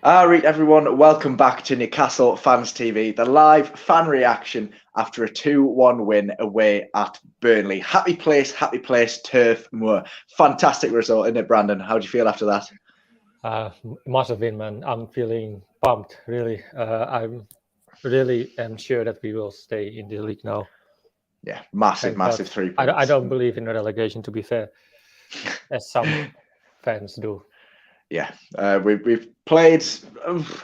Alright, everyone, welcome back to Newcastle Fans TV, the live fan reaction after a 2-1 win away at Burnley. Happy place, Turf Moor. Fantastic result, isn't it, Brandon? How do you feel after that? Massive win, man. I'm feeling pumped, really. I'm really am sure that we will stay in the league now. Yeah, massive 3 points. I don't believe in relegation, to be fair, as some fans do. Yeah, we've played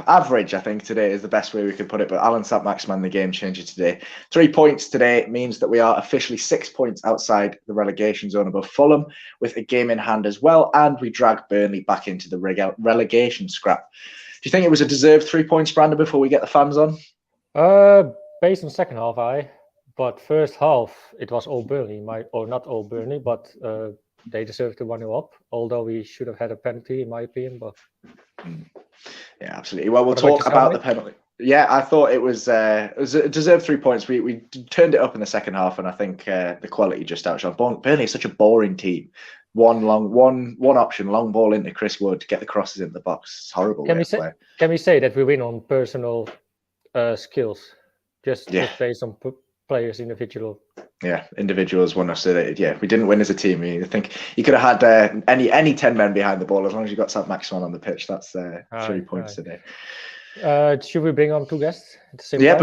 average, I think, today is the best way we could put it. But Alan Saint-Maximin, the game changer today. 3 points today means that we are officially 6 points outside the relegation zone above Fulham, with a game in hand as well. And we drag Burnley back into the relegation scrap. Do you think it was a deserved 3 points, Brandon, before we get the fans on? Based on second half, but first half, it was all Burnley. Or not all Burnley, but they deserved to 1-0 up, although we should have had a penalty, in my opinion. But yeah, absolutely. Well, we'll talk about the penalty. Yeah, I thought it was a deserved 3 points. We turned it up in the second half, and I think the quality just outshone. Burnley is such a boring team. One option, long ball into Chris Wood, get the crosses in the box. It's horrible. Can we say that we win on personal skills, just based on players' individual? Yeah, individuals won us. Yeah, we didn't win as a team. I think you could have had any 10 men behind the ball as long as you got Saint-Maximin on the pitch. That's 3 points today. Should we bring on two guests at the same time?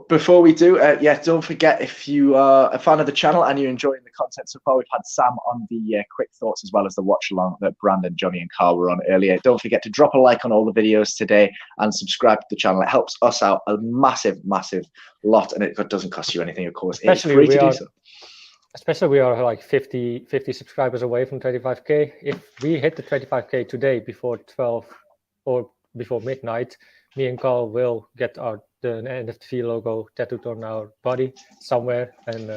Before we do, don't forget, if you are a fan of the channel and you're enjoying the content so far, we've had Sam on the quick thoughts as well as the watch along that Brandon, Johnny and Carl were on earlier. Don't forget to drop a like on all the videos today and subscribe to the channel. It helps us out a massive lot, and it doesn't cost you anything, of course. It's free to do so. Especially we are like 50 subscribers away from 25k. If we hit the 25k today before 12 or before midnight, me and Carl will get the NUFC logo tattooed on our body somewhere, and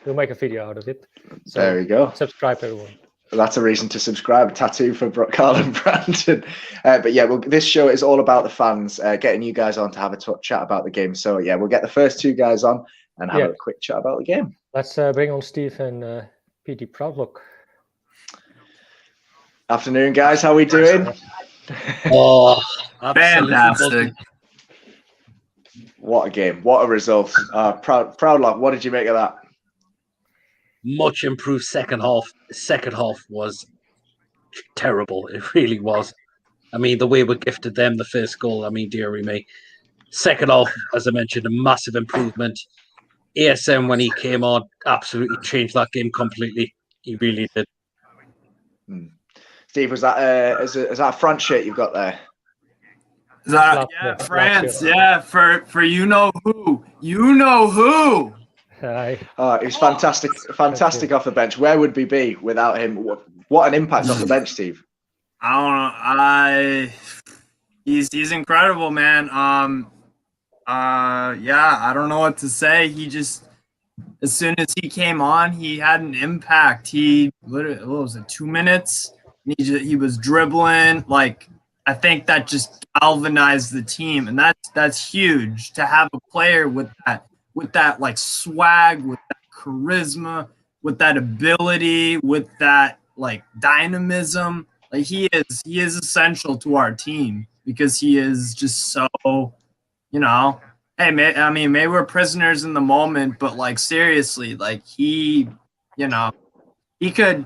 we'll make a video out of it. So there we go. Subscribe, everyone. That's a reason to subscribe. Tattoo for Carl and Brandon. But yeah, this show is all about the fans, getting you guys on to have a chat about the game. So yeah, we'll get the first two guys on and have a quick chat about the game. Let's bring on Steve and PT Proudlook. Afternoon, guys. How are we doing? Oh, fantastic. What a game. What a result. Proudlock, what did you make of that? Much improved second half. Second half was terrible. It really was. I mean, the way we gifted them the first goal, I mean, dearie me. Second half, as I mentioned, a massive improvement. ASM, when he came on, absolutely changed that game completely. He really did. Steve, was that is that a France shirt you've got there? France. Yeah, for you know who. It was fantastic off the bench. Where would we be without him? What an impact off the bench, Steve. I don't know. He's incredible, man. I don't know what to say. He just, as soon as he came on, he had an impact. He literally, what was it, 2 minutes? He was dribbling. Like, I think that just galvanized the team, and that's huge to have a player with that like swag, with that charisma, with that ability, with that like dynamism. Like he is essential to our team because he is just so, hey, maybe we're prisoners in the moment, but like seriously, like he could.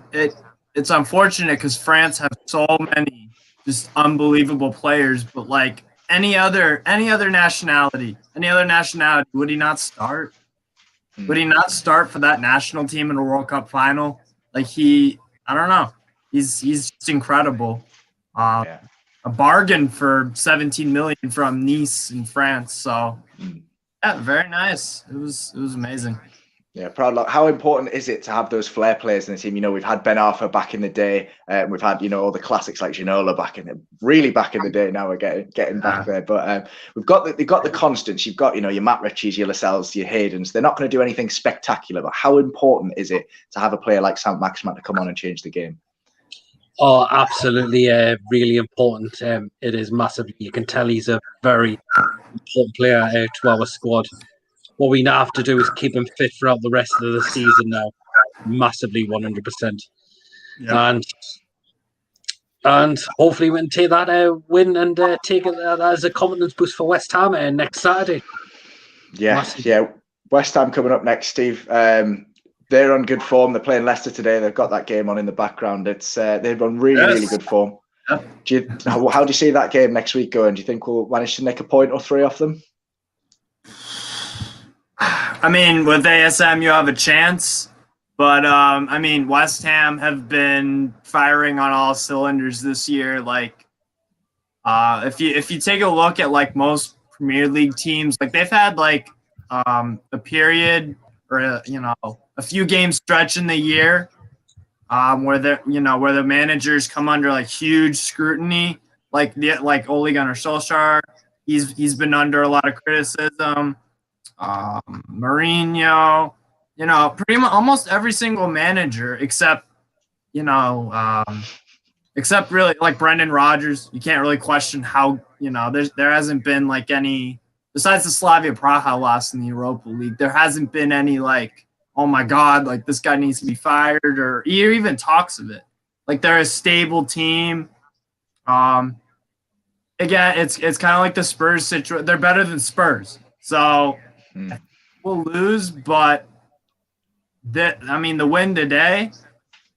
It's unfortunate because France have so many just unbelievable players, but like any other nationality, would he not start? Would he not start for that national team in a World Cup final? Like I don't know. He's just incredible. A bargain for 17 million from Nice in France. So yeah, very nice. It was amazing. Yeah, Proudlock, how important is it to have those flair players in the team? We've had Ben Arthur back in the day. We've had, all the classics like Ginola back in the day. Now we're getting back there. But they've got the constants. You've got, your Matt Ritchies, your Lascelles, your Haydens. They're not going to do anything spectacular. But how important is it to have a player like Saint-Maximin to come on and change the game? Oh, absolutely. Really important. It is massively. You can tell he's a very important player to our squad. What we now have to do is keep him fit throughout the rest of the season now. Massively, 100%. Yeah. And And hopefully we can take that win and take it as a confidence boost for West Ham next Saturday. Yeah, yeah. West Ham coming up next, Steve. They're on good form. They're playing Leicester today. They've got that game on in the background. They're on really good form. Yep. How do you see that game next week going? Do you think we'll manage to nick a point or three off them? I mean, with ASM, you have a chance. But, I mean, West Ham have been firing on all cylinders this year. Like, if you take a look at, like, most Premier League teams, like, they've had, like, a period or, a few game stretch in the year where the managers come under, like, huge scrutiny. Like Ole Gunnar Solskjaer, he's been under a lot of criticism. Mourinho, pretty much almost every single manager except really like Brendan Rodgers. You can't really question how, there hasn't been like any, besides the Slavia Praha loss in the Europa League, there hasn't been any like, oh my God, like this guy needs to be fired, or he even talks of it. Like they're a stable team. Again, it's kind of like the Spurs situation. They're better than Spurs. So we'll lose, but the win today,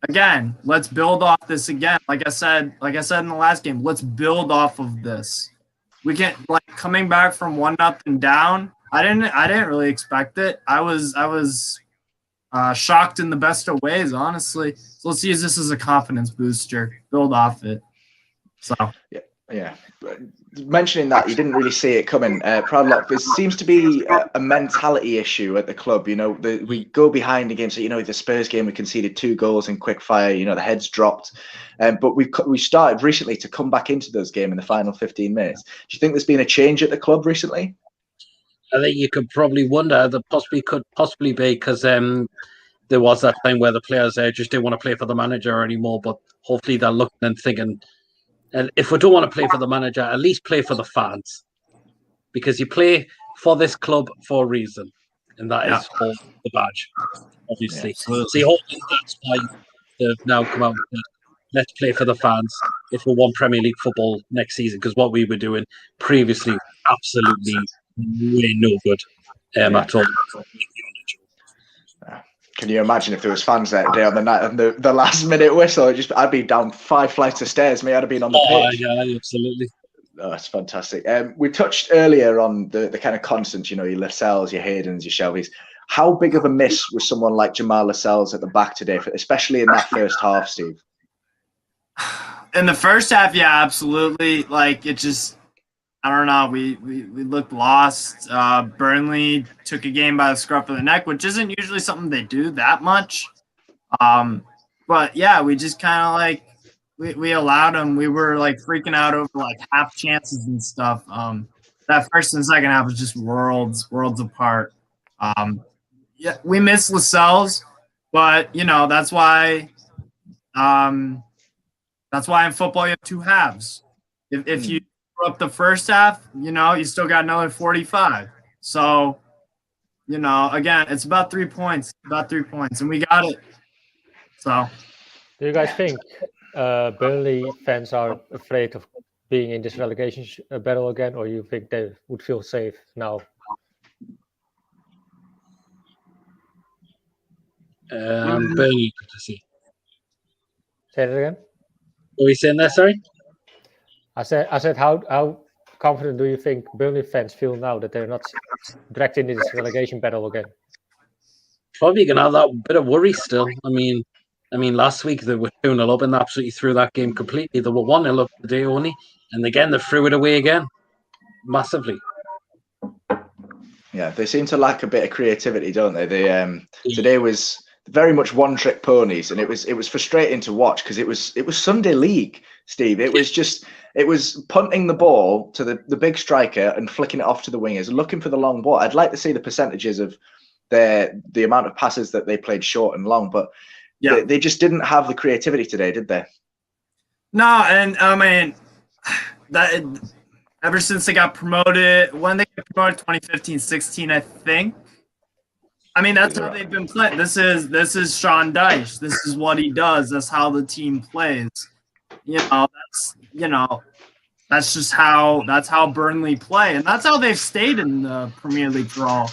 again, let's build off this again. Like I said in the last game, let's build off of this. We can't, like, coming back from 1-0 down. I didn't really expect it. I was shocked in the best of ways, honestly. So let's use this as a confidence booster, build off it. So yeah. Mentioning that, you didn't really see it coming. Proudlock, there seems to be a mentality issue at the club. We go behind against, the Spurs game, we conceded 2 goals in quick fire. The heads dropped. But we started recently to come back into those games in the final 15 minutes. Do you think there's been a change at the club recently? I think you could probably wonder. That could possibly be because there was that time where the players just didn't want to play for the manager anymore. But hopefully they're looking and thinking, and if we don't want to play for the manager, at least play for the fans, because you play for this club for a reason, and that is for the badge, obviously. So hopefully that's why they've now come out with let's play for the fans if we want Premier League football next season, because what we were doing previously absolutely way no good at all. Can you imagine if there was fans that day on the night and the last minute whistle? I'd be down 5 flights of stairs. I'd have been on the pitch. Yeah, absolutely. Oh, that's fantastic. We touched earlier on the kind of constants, your Lascelles, your Haydens, your Shelbys. How big of a miss was someone like Jamal Lascelles at the back today, especially in that first half, Steve? In the first half, yeah, absolutely. Like, it just, I don't know. We looked lost. Burnley took a game by the scruff of the neck, which isn't usually something they do that much. But yeah, we just kind of like we allowed them. We were like freaking out over like half chances and stuff. That first and second half was just worlds apart. Yeah, we missed Lascelles, but that's why. That's why in football you have 2 halves. If you up the first half, you still got another 45. So, again, it's about 3 points. And we got it. So, do you guys think Burnley fans are afraid of being in this relegation battle again, or you think they would feel safe now? Burnley, good to see. Say it again. What are you saying there? Sorry. I said, how confident do you think Burnley fans feel now that they're not dragged into this relegation battle again? Probably gonna have that bit of worry still. I mean, last week they were 2-0 up and they absolutely threw that game completely. They were 1-0 up today only, and again they threw it away again, massively. Yeah, they seem to lack a bit of creativity, don't they? Today was very much one-trick ponies, and it was frustrating to watch because it was Sunday League, Steve. It was punting the ball to the big striker and flicking it off to the wingers and looking for the long ball. I'd like to see the percentages of the amount of passes that they played short and long, but they just didn't have the creativity today, did they? No, and I mean that ever since they got promoted, when they got promoted 2015-16, I think. I mean, that's how they've been playing. This is Sean Dyche. This is what he does. That's how the team plays. that's just how Burnley play, and that's how they've stayed in the Premier League for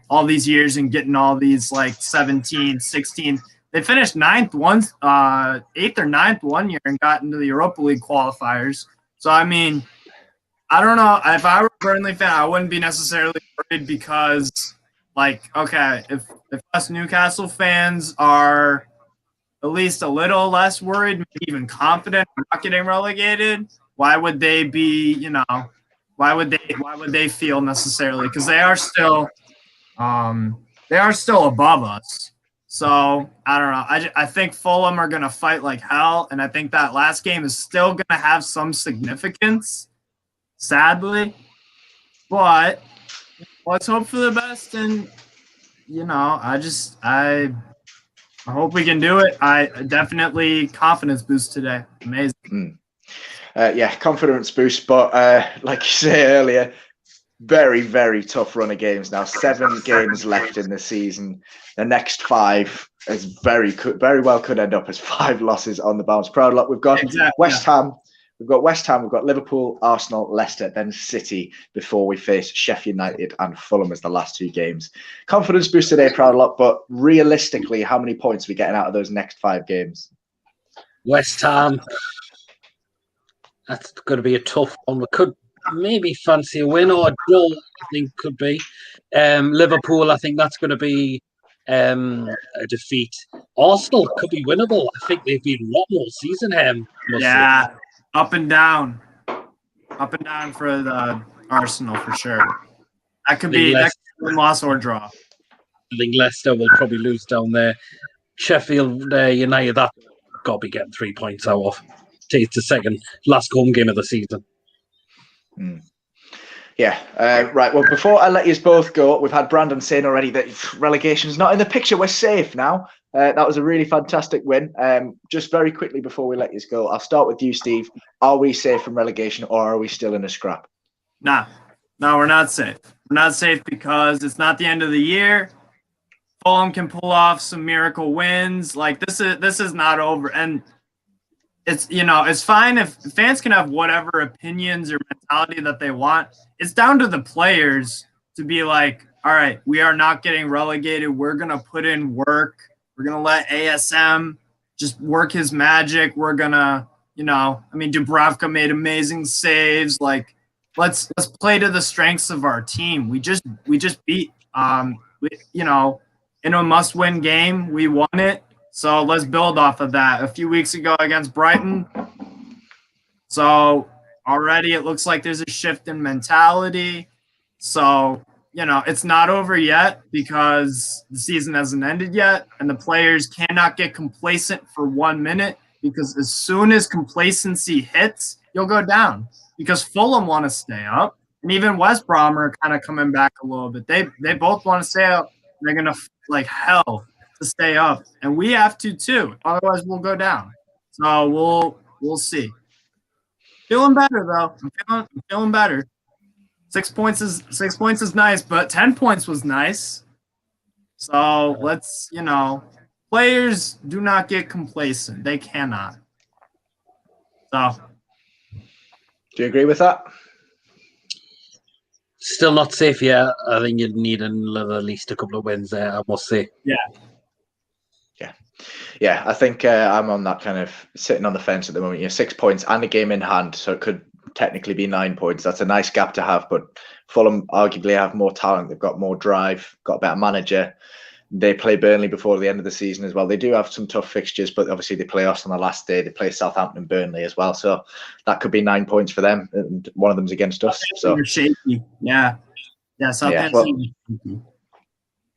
all these years and getting all these like 17, 16. They finished 8th or 9th one year and got into the Europa League qualifiers. So I mean, I don't know. If I were a Burnley fan, I wouldn't be necessarily worried because, like, okay, if us Newcastle fans are at least a little less worried, maybe even confident we're not getting relegated, why would they be, why would they feel necessarily? Because they are still above us. So I don't know. I think Fulham are going to fight like hell, and I think that last game is still going to have some significance, sadly. But let's hope for the best, and I hope we can do it. I definitely confidence boost today. Amazing. Confidence boost, but like you say earlier, very, very tough run of games now. 7 games left in the season. The next 5 is very well could end up as 5 losses on the bounce. Proud luck. We've got West Ham. We've got Liverpool, Arsenal, Leicester, then City before we face Sheffield United and Fulham as the last 2 games. Confidence boost today, proud luck. But realistically, how many points are we getting out of those next 5 games? West Ham. That's going to be a tough one. We could maybe fancy a win or a draw, I think could be. Liverpool, I think that's going to be a defeat. Arsenal could be winnable. I think they've been rotten all season. Up and down for the Arsenal for sure. That could be a loss or draw. I think Leicester will probably lose down there. Sheffield United, that got to be getting 3 points out of. It's the last home game of the season. Right. Well, before I let you both go, we've had Brandon saying already that relegation's not in the picture. We're safe now. That was a really fantastic win. Just very quickly before we let you go, I'll start with you, Steve. Are we safe from relegation, or are we still in a scrap? No, we're not safe. We're not safe because it's not the end of the year. Fulham can pull off some miracle wins. Like this is not over, and it's fine if fans can have whatever opinions or mentality that they want. It's down to the players to be like, all right, we are not getting relegated. We're going to put in work. We're going to let ASM just work his magic. We're going to, Dubravka made amazing saves. Like, let's play to the strengths of our team. We just beat, in a must-win game, we won it. So let's build off of that. A few weeks ago against Brighton. So already it looks like there's a shift in mentality. So, it's not over yet because the season hasn't ended yet. And the players cannot get complacent for 1 minute because as soon as complacency hits, you'll go down because Fulham want to stay up. And even West Brom are kind of coming back a little bit. They both want to stay up. They're going to like hell to stay up, and we have to too. Otherwise, we'll go down. So we'll see. Feeling better though. I'm feeling better. 6 points is nice, but 10 points was nice. So let's players do not get complacent. They cannot. So, do you agree with that? Still not safe yet. I think you'd need at least a couple of wins there, I must say. Yeah, I think I'm on that kind of sitting on the fence at the moment. 6 points and a game in hand, so it could technically be 9 points. That's a nice gap to have, but Fulham arguably have more talent. They've got more drive, got a better manager. They play Burnley before the end of the season as well. They do have some tough fixtures, but obviously they play us on the last day. They play Southampton and Burnley as well, so that could be 9 points for them, and one of them's against us. So shaky, Southampton.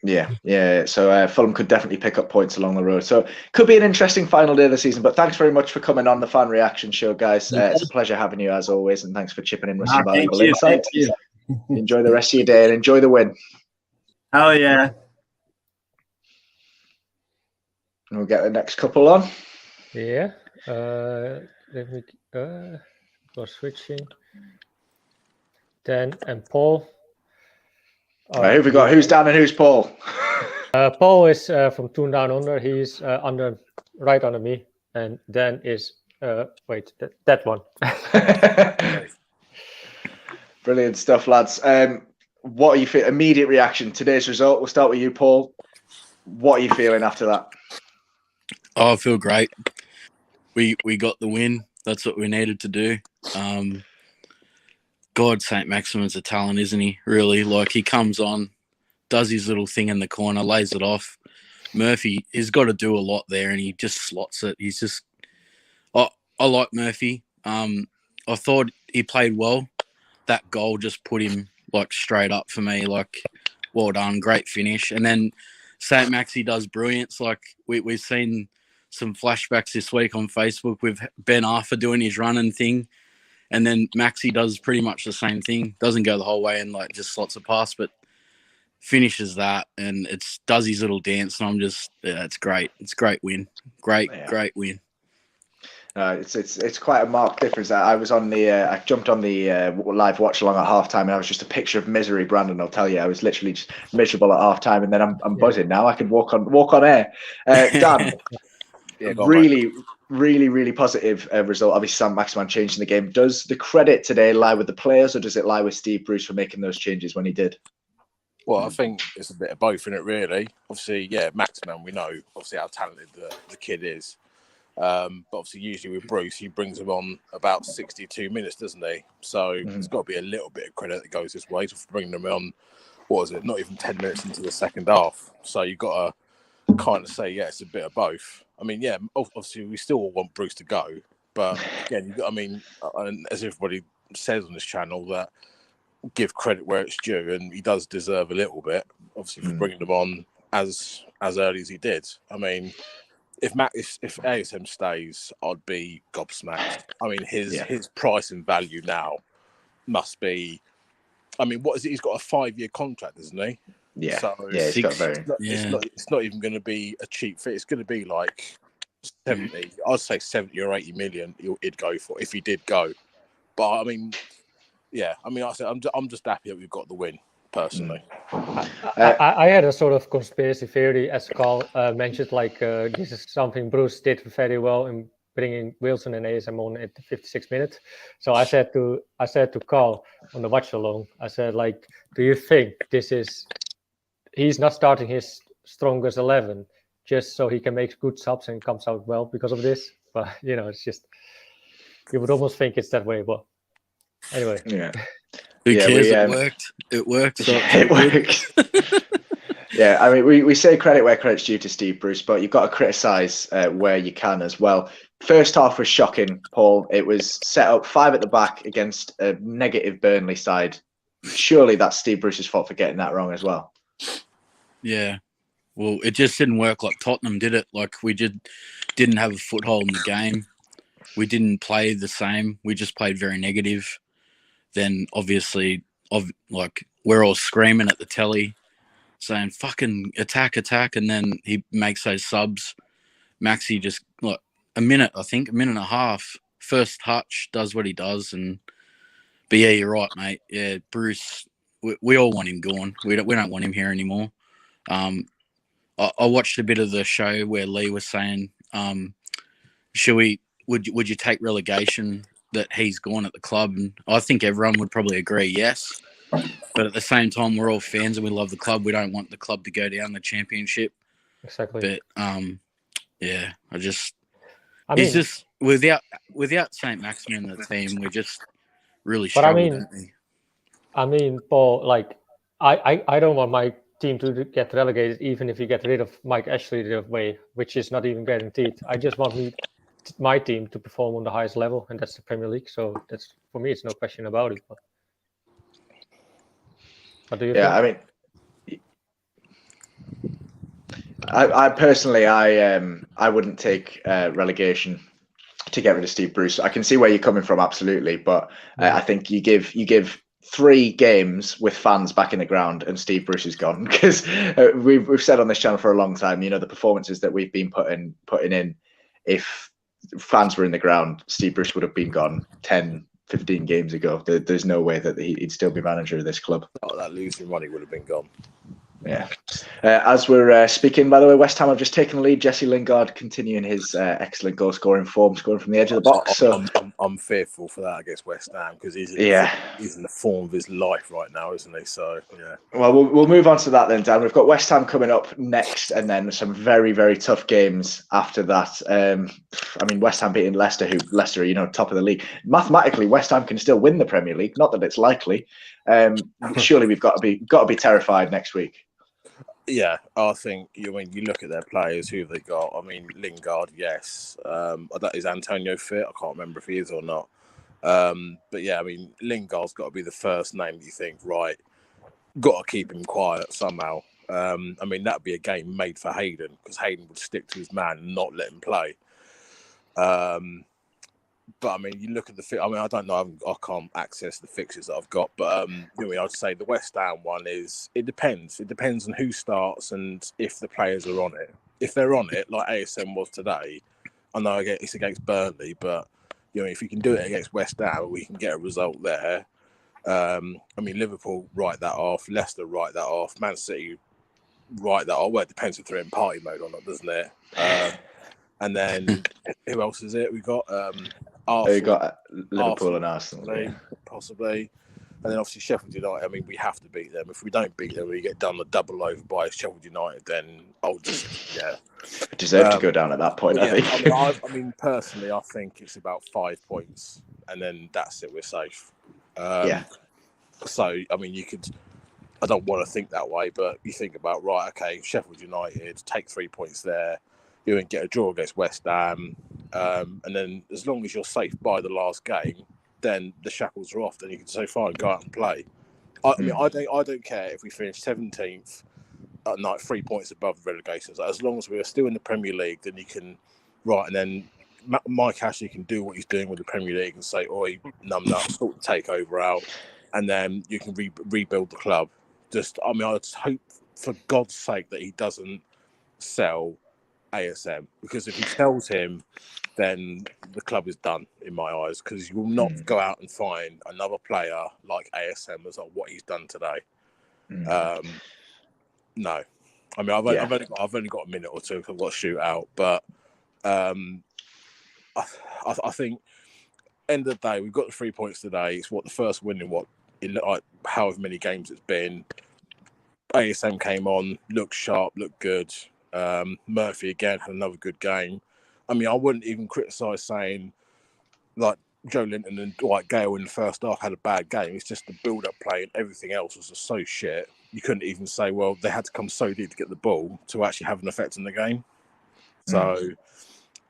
Yeah. So Fulham could definitely pick up points along the road. So could be an interesting final day of the season. But thanks very much for coming on the Fan Reaction Show, guys. It's a pleasure having you as always, and thanks for chipping in with some valuable insight. Enjoy the rest of your day and enjoy the win. Hell yeah. And we'll get the next couple on. Yeah. Let me go switching. Dan and Paul. Who have we got? Who's Dan and who's Paul? Paul is from Toon Down Under. He's right under me, and Dan is Wait, that one. Brilliant stuff, lads. What are you feeling? Immediate reaction, today's result. We'll start with you, Paul. What are you feeling after that? Oh, I feel great. We got the win. That's what we needed to do. God, Saint-Maximin's a talent, isn't he? Really, like he comes on, does his little thing in the corner, lays it off. Murphy, he's got to do a lot there, and he just slots it. He's just, I like Murphy. I thought he played well. That goal just put him like straight up for me. Like, well done, great finish. And then Saint-Maxi does brilliance. Like we've seen some flashbacks this week on Facebook with Ben Arthur doing his running thing. And then Maxi does pretty much the same thing. Doesn't go the whole way and like just slots a pass, but finishes that and does his little dance. And I'm just, it's great. It's a great win. Great win. It's quite a marked difference. I was on I jumped on the live watch along at halftime, and I was just a picture of misery. Brandon, I'll tell you, I was literally just miserable at halftime, and then I'm buzzing now. I can walk on air. Dan, really positive result. Obviously, Saint-Maximin changing the game. Does the credit today lie with the players, or does it lie with Steve Bruce for making those changes when he did? Well, I think it's a bit of both in it, really. Obviously, Maximin, we know obviously how talented the kid is. But obviously, usually with Bruce, he brings him on about 62 minutes, doesn't he? So there's got to be a little bit of credit that goes his way for bringing them on. What is it? Not even 10 minutes into the second half. So you've got to kind of say, it's a bit of both. I mean, obviously, we still want Bruce to go. But again, as everybody says on this channel, that give credit where it's due, and he does deserve a little bit, obviously, for bringing them on as early as he did. I mean, if ASM stays, I'd be gobsmacked. I mean, his price and value now must be. I mean, what is it? He's got a 5-year contract, isn't he? Yeah. So he's got it's not even going to be a cheap fit. It's going to be like 70. I'd say 70 or 80 million. He'd go for if he did go. But I mean, I'm just happy that we've got the win. Personally, I had a sort of conspiracy theory, as Carl mentioned, like this is something Bruce did very well in bringing Wilson and ASM on at the 56th minute. So I said to Carl on the watch along, I said, like, do you think he's not starting his strongest 11 just so he can make good subs and comes out well because of this? But it's just, you would almost think it's that way. But anyway, Who cares? It worked. It worked. So it worked. I mean, we say credit where credit's due to Steve Bruce, but you've got to criticise where you can as well. First half was shocking, Paul. It was set up 5 at the back against a negative Burnley side. Surely that's Steve Bruce's fault for getting that wrong as well. Yeah. Well, it just didn't work like Tottenham did it. Like we didn't have a foothold in the game. We didn't play the same. We just played very negative. Then obviously, we're all screaming at the telly, saying "fucking attack!" And then he makes those subs. Maxi just a minute and a half. First touch does what he does, but yeah, you're right, mate. Yeah, Bruce, we all want him gone. We don't want him here anymore. I watched a bit of the show where Lee was saying, would you take relegation that he's gone at the club? And I think everyone would probably agree yes. But at the same time, we're all fans and we love the club. We don't want the club to go down the championship. Exactly. But he's just without Saint-Maximin in the team, we're just really struggling. I mean, Paul, like I don't want my team to get relegated, even if you get rid of Mike Ashley the way, which is not even guaranteed. I just want my team to perform on the highest level, and that's the Premier League. So that's, for me, it's no question about it. But what do you think? I mean, I personally, I wouldn't take relegation to get rid of Steve Bruce. I can see where you're coming from, absolutely, but I think you give 3 games with fans back in the ground and Steve Bruce is gone, because we've said on this channel for a long time, the performances that we've been putting in, if fans were in the ground, Steve Bruce would have been gone 10, 15 games ago. There's no way that he'd still be manager of this club. Oh, that losing money would have been gone. Yeah. As we're speaking, by the way, West Ham have just taken the lead. Jesse Lingard continuing his excellent goal scoring form, scoring from the edge of the box. So I'm fearful for that against West Ham because he's in the form of his life right now, isn't he? So yeah. Well, we'll move on to that then, Dan. We've got West Ham coming up next, and then some very, very tough games after that. I mean, West Ham beating Leicester, top of the league. Mathematically, West Ham can still win the Premier League. Not that it's likely. Surely we've got to be terrified next week. Yeah, I think you look at their players, who have they got? I mean, Lingard, yes. Is Antonio fit? I can't remember if he is or not. But yeah, I mean, Lingard's got to be the first name that you think, right, got to keep him quiet somehow. I mean, that'd be a game made for Hayden because Hayden would stick to his man and not let him play. But I mean, you look at I don't know. I can't access the fixtures that I've got. But I'd say the West Ham one is. It depends. It depends on who starts and if the players are on it. If they're on it, like ASM was today, I know it's against Burnley, but if you can do it against West Ham, we can get a result there. I mean, Liverpool write that off. Leicester write that off. Man City write that off. Well, it depends if they're in party mode or not, doesn't it? And then who else is it? We got. Arsenal, you got Liverpool and Arsenal, possibly, and then obviously Sheffield United. I mean, we have to beat them. If we don't beat them, we get done the double over by Sheffield United. Then I'll just deserve to go down at that point. I think. I mean, personally, I think it's about 5 points, and then that's it. We're safe. So I mean, you could. I don't want to think that way, but you think about right. Okay, Sheffield United take 3 points there. You can get a draw against West Ham. And then as long as you're safe by the last game, then the shackles are off. Then you can say, fine, go out and play. I mean, I don't care if we finish 17th at night, 3 points above the relegation. So as long as we are still in the Premier League, then you can, and then Mike Ashley can do what he's doing with the Premier League and say, oi, numb nut, sort the takeover out. And then you can rebuild the club. I just hope, for God's sake, that he doesn't sell ASM, because if he sells him, then the club is done in my eyes, because you will not go out and find another player like ASM as what he's done today. No, I mean I've only got a minute or two because I've got to shoot out, but I think end of the day we've got the 3 points today. It's the first win in like however many games it's been. ASM came on, looked sharp, looked good. Murphy again had another good game. I mean, I wouldn't even criticise saying like Joe Linton and Dwight Gale in the first half had a bad game. It's just the build-up play and everything else was just so shit. You couldn't even say, well, they had to come so deep to get the ball to actually have an effect in the game. So,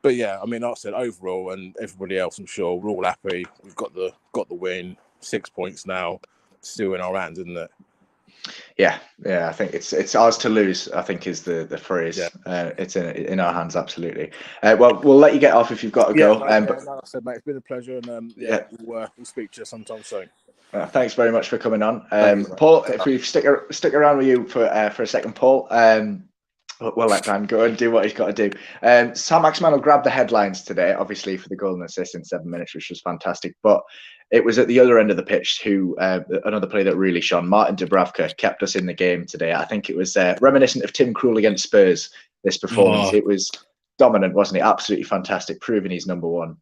but yeah, I mean, like I said, overall, and everybody else, I'm sure, we're all happy. We've got the win, 6 points now, still in our hands, isn't it? Yeah. I think it's ours to lose, I think is the phrase. Yeah. It's in our hands, absolutely. Well, we'll let you get off if you've got to go. Like I said, mate, it's been a pleasure, and we'll speak to you sometime soon. Thanks very much for coming on, Paul. If we stick around with you for a second, Paul. We'll let Dan go and do what he's got to do. Saint-Maximin will grab the headlines today, obviously, for the goal and assist in 7 minutes, which was fantastic. But it was at the other end of the pitch who another player that really shone. Martin Dubravka kept us in the game today. I think it was reminiscent of Tim Krul against Spurs, this performance. It was dominant, wasn't it? Absolutely fantastic, proving he's number one.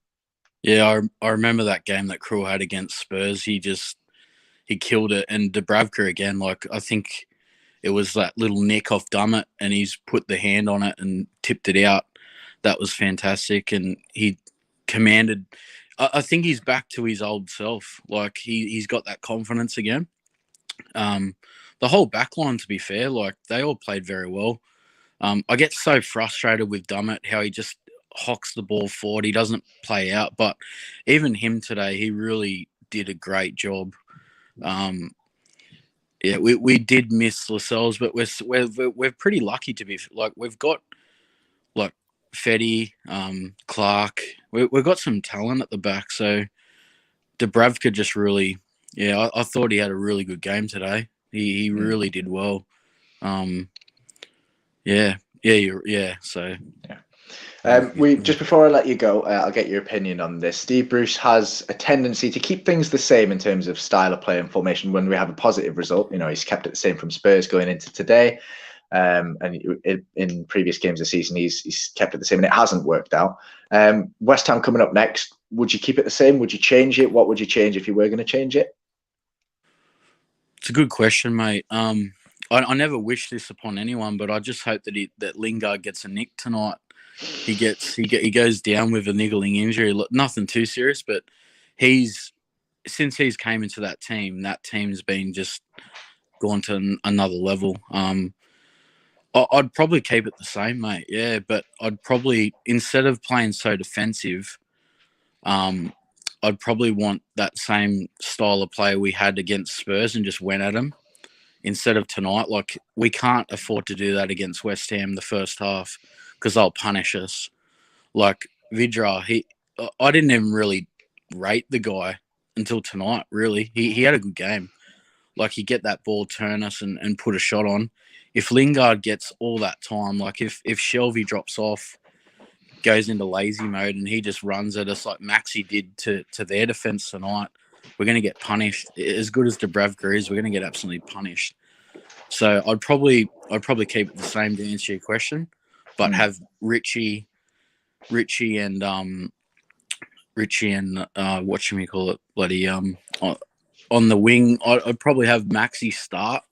Yeah, I remember that game that Krul had against Spurs. He killed it. And Dubravka again, like I think it was that little nick off Dummett and he's put the hand on it and tipped it out. That was fantastic. And he commanded. I think he's back to his old self. Like he's got that confidence again. The whole back line, to be fair, like they all played very well. I get so frustrated with Dummett, how he just hocks the ball forward. He doesn't play out. But even him today, he really did a great job. Yeah, we did miss Lascelles, but we're pretty lucky to be like we've got like Fetty, Clark. We've got some talent at the back. So Dubravka just really, I thought he had a really good game today. He really did well. So. We just before I let you go, I'll get your opinion on this. Steve Bruce has a tendency to keep things the same in terms of style of play and formation when we have a positive result. You know, he's kept it the same from Spurs going into today, and in previous games this season, he's kept it the same, and it hasn't worked out. West Ham coming up next. Would you keep it the same? Would you change it? What would you change if you were going to change it? It's a good question, mate. I never wish this upon anyone, but I just hope that Lingard gets a nick tonight. He goes down with a niggling injury, nothing too serious, but since he's came into that team's been just gone to another level. I'd probably keep it the same, mate. Yeah, but I'd probably, instead of playing so defensive, I'd probably want that same style of play we had against Spurs and just went at them instead of tonight. Like, we can't afford to do that against West Ham the first half because they'll punish us. Like, Vidra, I didn't even really rate the guy until tonight, really. He had a good game. Like, he get that ball, turn us and put a shot on. If Lingard gets all that time, like if Shelvey drops off, goes into lazy mode and he just runs at us like Maxi did to their defence tonight, we're going to get punished. As good as Dubravka is, we're going to get absolutely punished. So I'd probably keep it the same to answer your question, but have Richie and whatchamacallit, on the wing. I'd probably have Maxi start,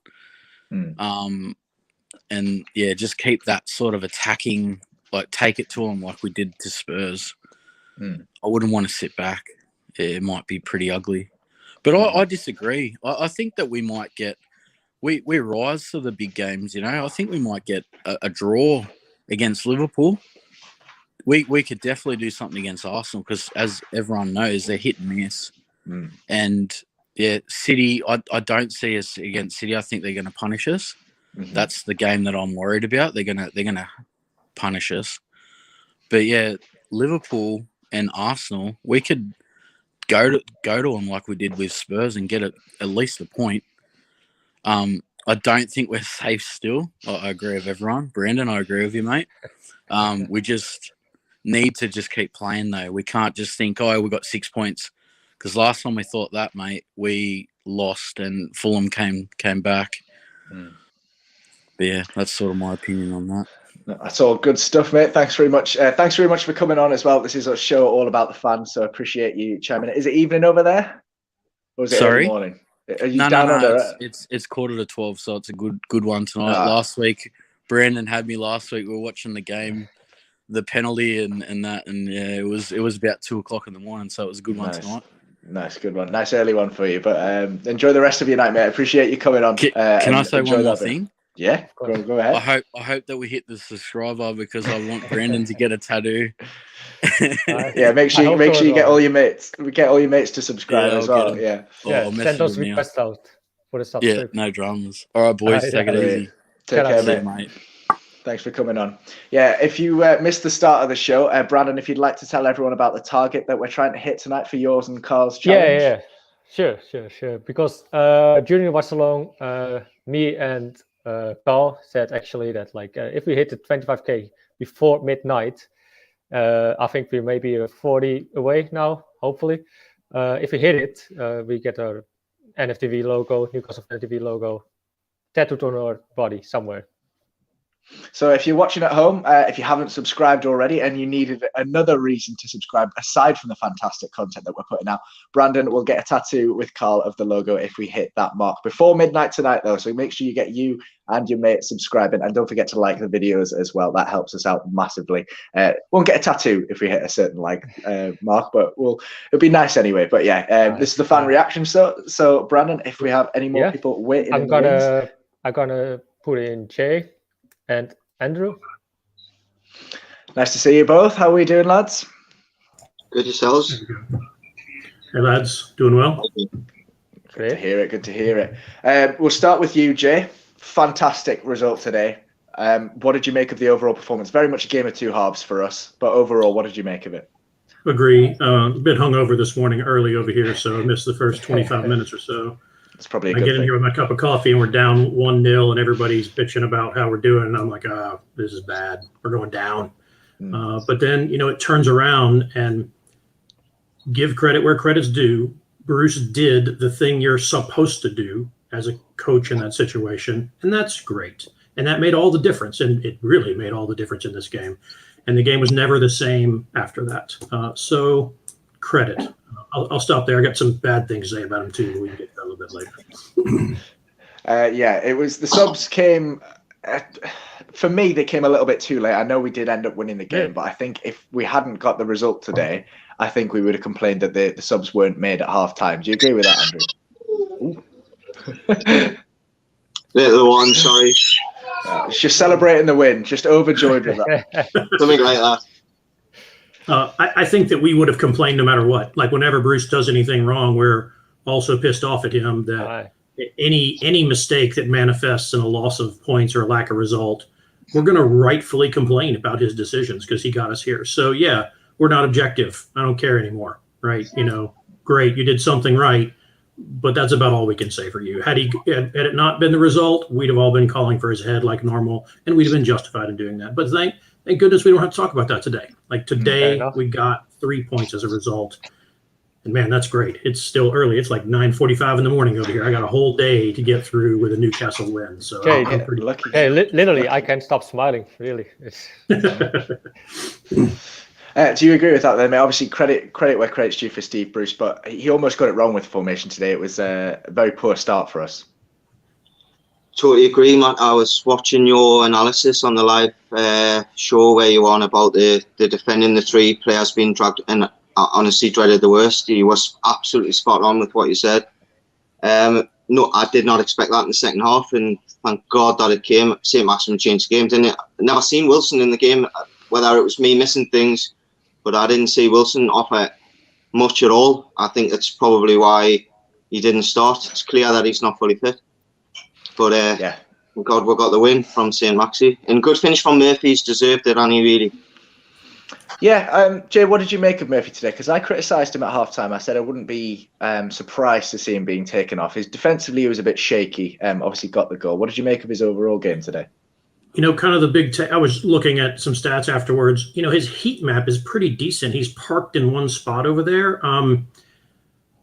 and yeah, just keep that sort of attacking, like take it to them like we did to Spurs. I wouldn't want to sit back. It might be pretty ugly, but I disagree. I think that we might get. We rise to the big games, you know. I think we might get a draw against Liverpool. We could definitely do something against Arsenal because, as everyone knows, they're hit and miss. And yeah, City, I don't see us against City. I think they're going to punish us. That's the game that I'm worried about. They're gonna punish us. But yeah, Liverpool and Arsenal, we could go to them like we did with Spurs and get at least a point. I don't think we're safe still. I agree with everyone. Brandon, I agree with you, mate. We just need to just keep playing, though. We can't just think, oh, we got 6 points. Because last time we thought that, mate, we lost and Fulham came back. But yeah, that's sort of my opinion on that. That's all good stuff, mate. Thanks very much. Thanks very much for coming on as well. This is a show all about the fans, so I appreciate you chiming in. Is it evening over there? Or is it early morning? Are you down under? It's 11:45, so it's a good one tonight. Last week, Brandon had me last week. We were watching the game, the penalty and that, and yeah, it was about 2:00 in the morning, so it was a good one tonight. Nice, good one. Nice early one for you. But enjoy the rest of your night, mate. I appreciate you coming on. Can I say one more thing? Yeah, go ahead. I hope that we hit the subscriber because I want Brandon to get a tattoo. Yeah, make sure you get all your mates. We get all your mates to subscribe as well. Yeah, send those requests out for the subscribe. Yeah, no dramas. All right, boys, take it easy. Take care, mate. Thanks for coming on. Yeah, if you missed the start of the show, Brandon, if you'd like to tell everyone about the target that we're trying to hit tonight for yours and Carl's challenge. Yeah. Sure. Because during the watch along, me and Carl said actually that if we hit the 25k before midnight, I think we may be 40 away now, hopefully. If we hit it, we get our NFTV logo, Newcastle NFTV logo, tattooed on our body somewhere. So if you're watching at home, if you haven't subscribed already and you needed another reason to subscribe aside from the fantastic content that we're putting out, Brandon will get a tattoo with Carl of the logo if we hit that mark before midnight tonight, though. So make sure you get you and your mate subscribing, and don't forget to like the videos as well. That helps us out massively. Won't get a tattoo if we hit a certain mark, but it'll be nice anyway. But yeah, this is the fan reaction. So Brandon, if we have any more people waiting, I'm gonna put in Jay and Andrew. Nice to see you both. How are we doing, lads? Good, yourselves? Hey, lads. Doing well? Good to hear it. We'll start with you, Jay. Fantastic result today. What did you make of the overall performance? Very much a game of two halves for us, but overall, what did you make of it? Agree. A bit hungover this morning early over here, so I missed the first 25 minutes or so. It's probably a I good get in thing. here with my cup of coffee and we're down 1-0 and everybody's bitching about how we're doing. And I'm like, this is bad. We're going down. But then, it turns around, and give credit where credit's due. Bruce did the thing you're supposed to do as a coach in that situation, and that's great. And that made all the difference, and it really made all the difference in this game. And the game was never the same after that. So credit. I'll stop there. I got some bad things to say about him too, but we can get to that a little bit later. Yeah, it was the subs came. For me, they came a little bit too late. I know we did end up winning the game, but I think if we hadn't got the result today, I think we would have complained that the subs weren't made at half time. Do you agree with that, Andrew? The one, sorry. Just celebrating the win, just overjoyed with that. Something like that. I think that we would have complained no matter what. Like whenever Bruce does anything wrong, we're also pissed off at him that any mistake that manifests in a loss of points or a lack of result, we're going to rightfully complain about his decisions because he got us here. So yeah, we're not objective. I don't care anymore, right? Great, you did something right, but that's about all we can say for you. Had it not been the result, we'd have all been calling for his head like normal, and we'd have been justified in doing that. But thank goodness we don't have to talk about that today. Like today, we got 3 points as a result. And man, that's great. It's still early. It's like 9:45 in the morning over here. I got a whole day to get through with a Newcastle win. So I'm pretty lucky. Hey, literally, I can't stop smiling. Really, do you agree with that then, mate? Obviously, credit where credit's due for Steve Bruce, but he almost got it wrong with formation today. It was a very poor start for us. Totally agree, Matt. I was watching your analysis on the live show where you were on about the defending the three players being dragged, and I honestly dreaded the worst. He was absolutely spot on with what you said. No, I did not expect that in the second half, and thank God that it came. Saint-Maximin changed the game, didn't it? Never seen Wilson in the game, whether it was me missing things, but I didn't see Wilson offer much at all. I think that's probably why he didn't start. It's clear that he's not fully fit. But thank God we got the win from Saint-Maximin. And good finish from Murphy. He's deserved it, and he really. Yeah, Jay, what did you make of Murphy today? Because I criticised him at half-time. I said I wouldn't be surprised to see him being taken off. Defensively, he was a bit shaky. Obviously got the goal. What did you make of his overall game today? Kind of the big I was looking at some stats afterwards. His heat map is pretty decent. He's parked in one spot over there.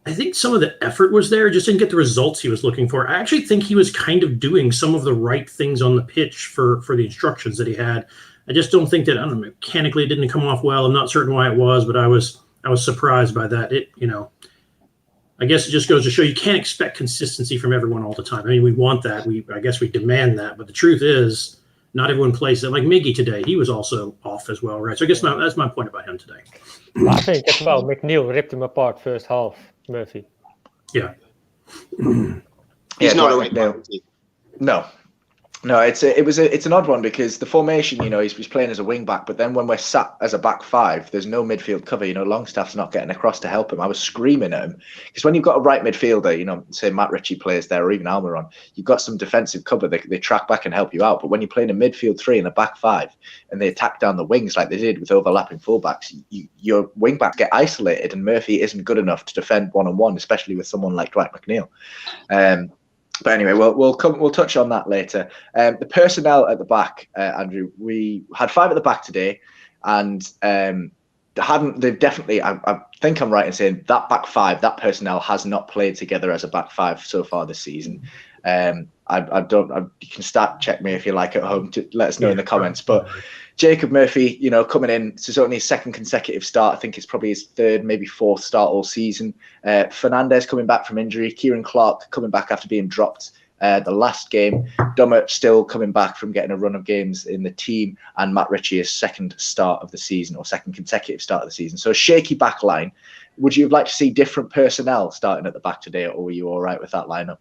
I think some of the effort was there, just didn't get the results he was looking for. I actually think he was kind of doing some of the right things on the pitch for the instructions that he had. I just don't think that, I don't know, mechanically it didn't come off well. I'm not certain why it was, but I was surprised by that. I guess it just goes to show you can't expect consistency from everyone all the time. I mean, we want that. I guess we demand that. But the truth is, not everyone plays it. Like Miggy today, he was also off as well, right? So I guess that's my point about him today. I think as well, McNeil ripped him apart first half, Murphy. Yeah. He's not a McNeil. No, it's an odd one because the formation, he's playing as a wing back, but then when we're sat as a back five, there's no midfield cover. Longstaff's not getting across to help him. I was screaming at him because when you've got a right midfielder, say Matt Ritchie plays there or even Almiron, you've got some defensive cover. They track back and help you out. But when you're playing a midfield three and a back five and they attack down the wings like they did with overlapping fullbacks, your wing backs get isolated and Murphy isn't good enough to defend one-on-one, especially with someone like Dwight McNeil. But anyway, we'll touch on that later. The personnel at the back, Andrew, we had 5 at the back today, and they've definitely. I think I'm right in saying that back 5, that personnel has not played together as a back 5 so far this season. You can check me if you like at home to let us know in the comments. But Jacob Murphy, coming in, this is only his 2nd consecutive start. I think it's probably his 3rd, maybe 4th start all season. Fernandez coming back from injury. Kieran Clark coming back after being dropped the last game. Dummett still coming back from getting a run of games in the team. And Matt Ritchie, his 2nd start of the season, or 2nd consecutive start of the season. So a shaky back line. Would you have liked to see different personnel starting at the back today, or were you all right with that lineup?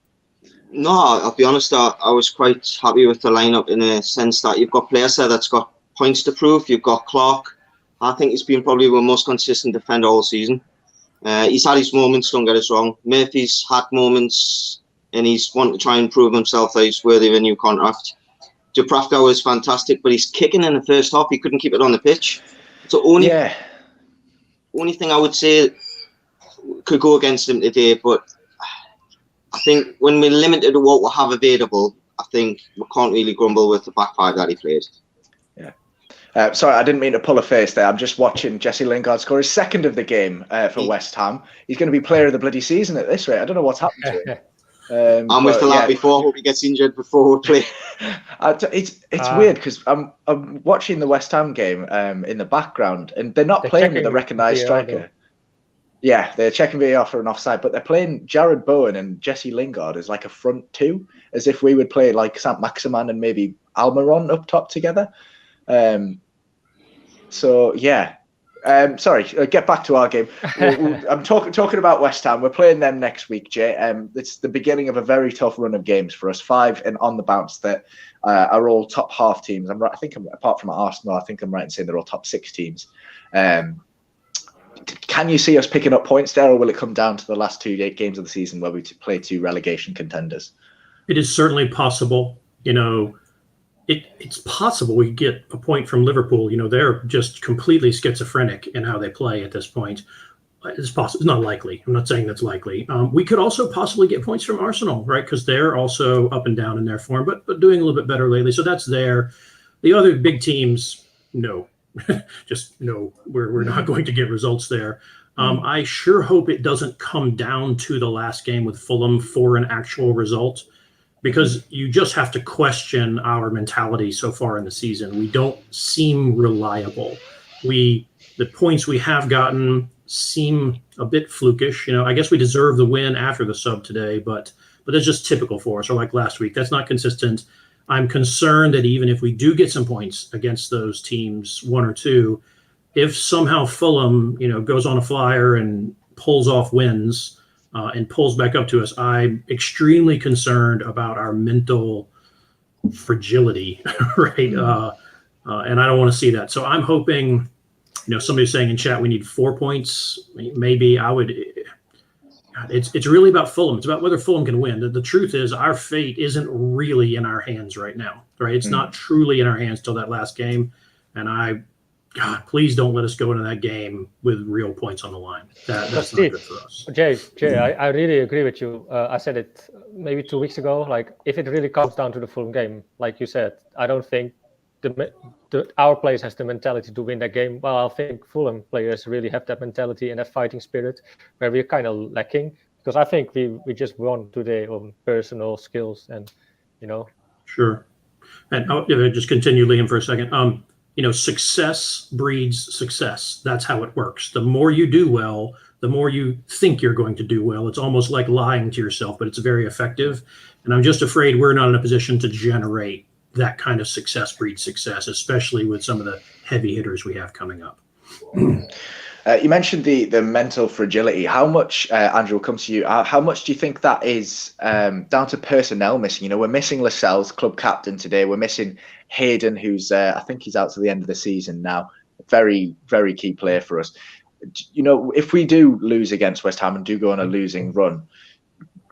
No, I'll be honest, I was quite happy with the lineup in a sense that you've got players there that's got points to prove. You've got Clark. I think he's been probably the most consistent defender all season. He's had his moments, don't get us wrong. Murphy's had moments and he's wanting to try and prove himself that he's worthy of a new contract. Dubravka was fantastic, but he's kicking in the first half. He couldn't keep it on the pitch. So only thing I would say could go against him today, but I think when we're limited to what we have available, I think we can't really grumble with the back 5 that he played. Yeah. Sorry, I didn't mean to pull a face there. I'm just watching Jesse Lingard score his second of the game for West Ham. He's going to be player of the bloody season at this rate. I don't know what's happened to him. I'm with the lad before. Hope he gets injured before we play. It's weird because I'm watching the West Ham game in the background, and they're not playing with a recognised striker. Yeah, they're checking VAR for an offside, but they're playing Jared Bowen and Jesse Lingard as like a front two, as if we would play like Saint-Maximin and maybe Almiron up top together. So yeah, sorry. Get back to our game. I'm talking about West Ham. We're playing them next week, Jay. It's the beginning of a very tough run of games for us. 5 and on the bounce that are all top half teams. I think apart from Arsenal, I think I'm right in saying they're all top 6 teams. Can you see us picking up points there, or will it come down to the last 2 games of the season where we play 2 relegation contenders? It is certainly possible. It's possible we get a point from Liverpool. They're just completely schizophrenic in how they play at this point. It's possible. It's not likely. I'm not saying that's likely. We could also possibly get points from Arsenal, right? Because they're also up and down in their form, but doing a little bit better lately. So that's there. The other big teams, no. Just no. We're not going to get results there. I sure hope it doesn't come down to the last game with Fulham for an actual result, because you just have to question our mentality so far in the season. We don't seem reliable. The points we have gotten seem a bit flukish. I guess we deserve the win after the sub today, but that's just typical for us. Or like last week, that's not consistent. I'm concerned that even if we do get some points against those teams, 1 or 2, if somehow Fulham, goes on a flyer and pulls off wins, and pulls back up to us, I'm extremely concerned about our mental fragility, right? And I don't want to see that. So I'm hoping, somebody's saying in chat we need 4 points. Maybe I would. It's really about Fulham. It's about whether Fulham can win. The truth is our fate isn't really in our hands right now, right? It's not truly in our hands till that last game. And God, please don't let us go into that game with real points on the line. That's not good for us. Jay, I really agree with you. I said it maybe 2 weeks ago. Like, if it really comes down to the Fulham game, like you said, I don't think our players has the mentality to win that game. Well, I think Fulham players really have that mentality and that fighting spirit where we're kind of lacking. Because I think we just won today on personal skills and, Sure. And just continue, Liam, for a second. Success breeds success. That's how it works. The more you do well, the more you think you're going to do well. It's almost like lying to yourself, but it's very effective. And I'm just afraid we're not in a position to generate that kind of success breeds success, especially with some of the heavy hitters we have coming up. You mentioned the mental fragility. How much, Andrew, will come to you. How much do you think that is down to personnel missing? We're missing Lascelles, club captain today. We're missing Hayden, who's I think he's out to the end of the season now. Very, very key player for us. If we do lose against West Ham and do go on a losing run,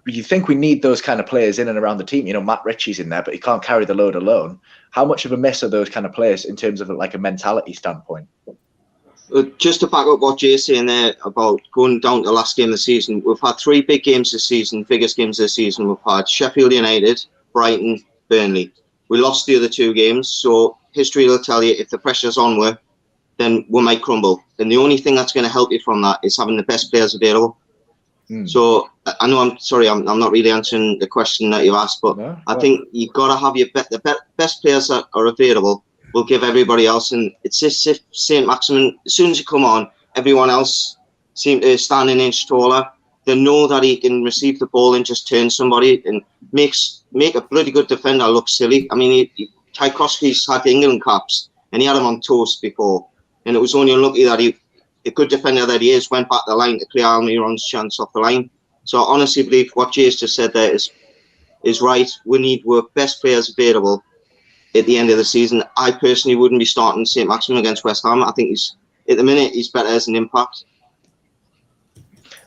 you think we need those kind of players in and around the team? Matt Ritchie's in there, but he can't carry the load alone. How much of a miss are those kind of players in terms of like a mentality standpoint? Just to back up what Jay's saying there about going down to the last game of the season, we've had 3 big games this season, biggest games of the season. We've had Sheffield United, Brighton, Burnley. We lost the other 2 games, so history will tell you if the pressure's on, then we might crumble. And the only thing that's going to help you from that is having the best players available. So I know I'm not really answering the question that you asked, but I think you've got to have the best players that are available. Will give everybody else, and it's just if Saint-Maximin, as soon as you come on, everyone else seem to stand an inch taller. They know that he can receive the ball and just turn somebody and make a bloody good defender look silly. I mean, Tchaikovsky's had England caps, and he had him on toast before, and it was only unlucky that a good defender that he is, went back the line to clear Almiron's chance off the line. So I honestly believe what Jay's just said there is right. We need best players available at the end of the season. I personally wouldn't be starting Saint-Maximin against West Ham. I think at the minute he's better as an impact.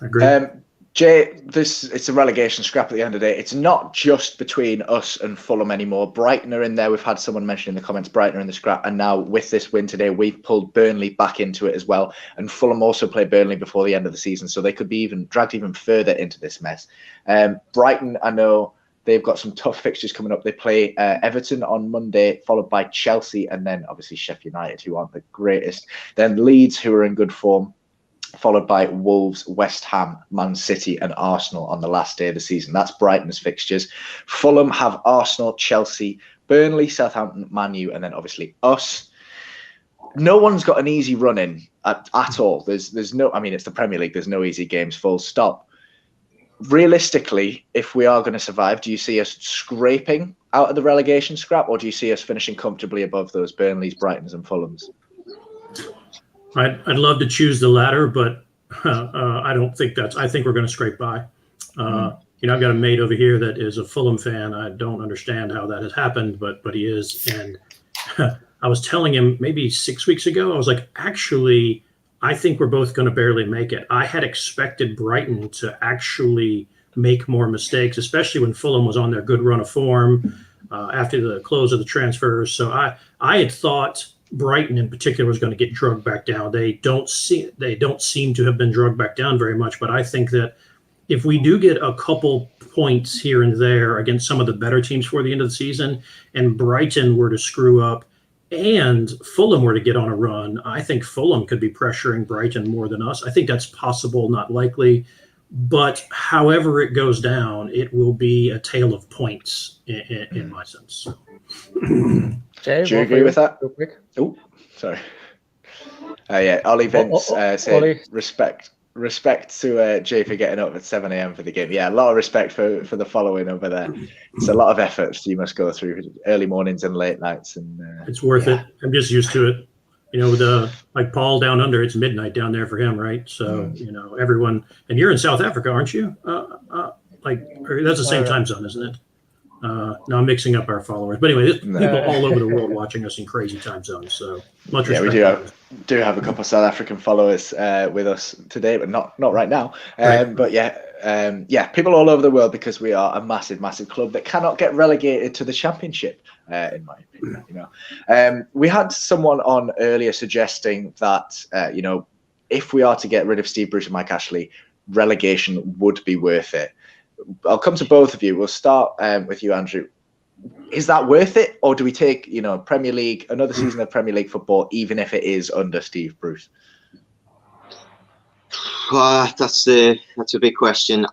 I agree. Jay, it's a relegation scrap at the end of the day. It's not just between us and Fulham anymore. Brighton are in there. We've had someone mention in the comments, Brighton are in the scrap. And now with this win today, we've pulled Burnley back into it as well. And Fulham also play Burnley before the end of the season. So they could be dragged even further into this mess. Brighton, I know, they've got some tough fixtures coming up. They play Everton on Monday, followed by Chelsea, and then obviously Sheffield United, who aren't the greatest. Then Leeds, who are in good form, followed by Wolves, West Ham, Man City, and Arsenal on the last day of the season. That's Brighton's fixtures. Fulham have Arsenal, Chelsea, Burnley, Southampton, Man U, and then obviously us. No one's got an easy run in at all. There's no, I mean, it's the Premier League. There's no easy games, full stop. Realistically, if we are going to survive, do you see us scraping out of the relegation scrap, or do you see us finishing comfortably above those Burnleys, Brightons, and Fulhams? I'd love to choose the latter, but I don't think that's. I think we're going to scrape by. You know, I've got a mate over here that is a Fulham fan. I don't understand how that has happened, but he is. And I was telling him maybe 6 weeks ago, I was like, actually, I think we're both going to barely make it. I had expected Brighton to actually make more mistakes, especially when Fulham was on their good run of form after the close of the transfers. So I had thought Brighton in particular was going to get drugged back down. They don't seem to have been drugged back down very much, but I think that if we do get a couple points here and there against some of the better teams for the end of the season, and Brighton were to screw up and Fulham were to get on a run, I think Fulham could be pressuring Brighton more than us. I think that's possible, not likely. But however it goes down, it will be a tale of points in my sense. Jay, do you agree with that? Oh, sorry. Yeah, Ollie Vince said respect to Jay for getting up at 7 a.m. for the game. Yeah, a lot of respect for the following over there. It's a lot of effort you must go through, early mornings and late nights. And it's worth it. I'm just used to it. You know, like Paul down under, it's midnight down there for him, right? So, you know, everyone, and you're in South Africa, aren't you? That's the same time zone, isn't it? No, I'm mixing up our followers. But anyway, there's people all over the world watching us in crazy time zones. So much respect. Yeah, we do have a couple of South African followers with us today, but not right now. Right. But yeah, people all over the world, because we are a massive, massive club that cannot get relegated to the Championship. In my opinion, you know, we had someone on earlier suggesting that you know, if we are to get rid of Steve Bruce and Mike Ashley, relegation would be worth it. I'll come to both of you. We'll start with you, Andrew. Is that worth it, or do we take, you know, Premier League, another season of Premier League football, even if it is under Steve Bruce? That's a big question.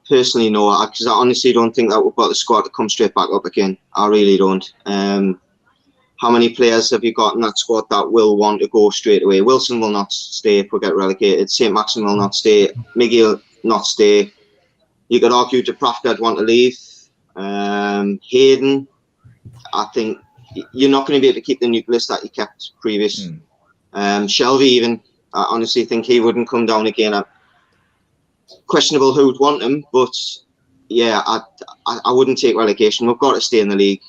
Personally, no, because I honestly don't think that we've got the squad to come straight back up again. I really don't. How many players have you got in that squad that will want to go straight away? Wilson will not stay if we get relegated. Saint-Maximin will not stay. Miggy will not stay. You could argue Dubravka would want to leave. Hayden, I think you're not going to be able to keep the nucleus that you kept previous. Shelby, even, I honestly think he wouldn't come down again. Questionable who would want him, but yeah, I wouldn't take relegation. We've got to stay in the league.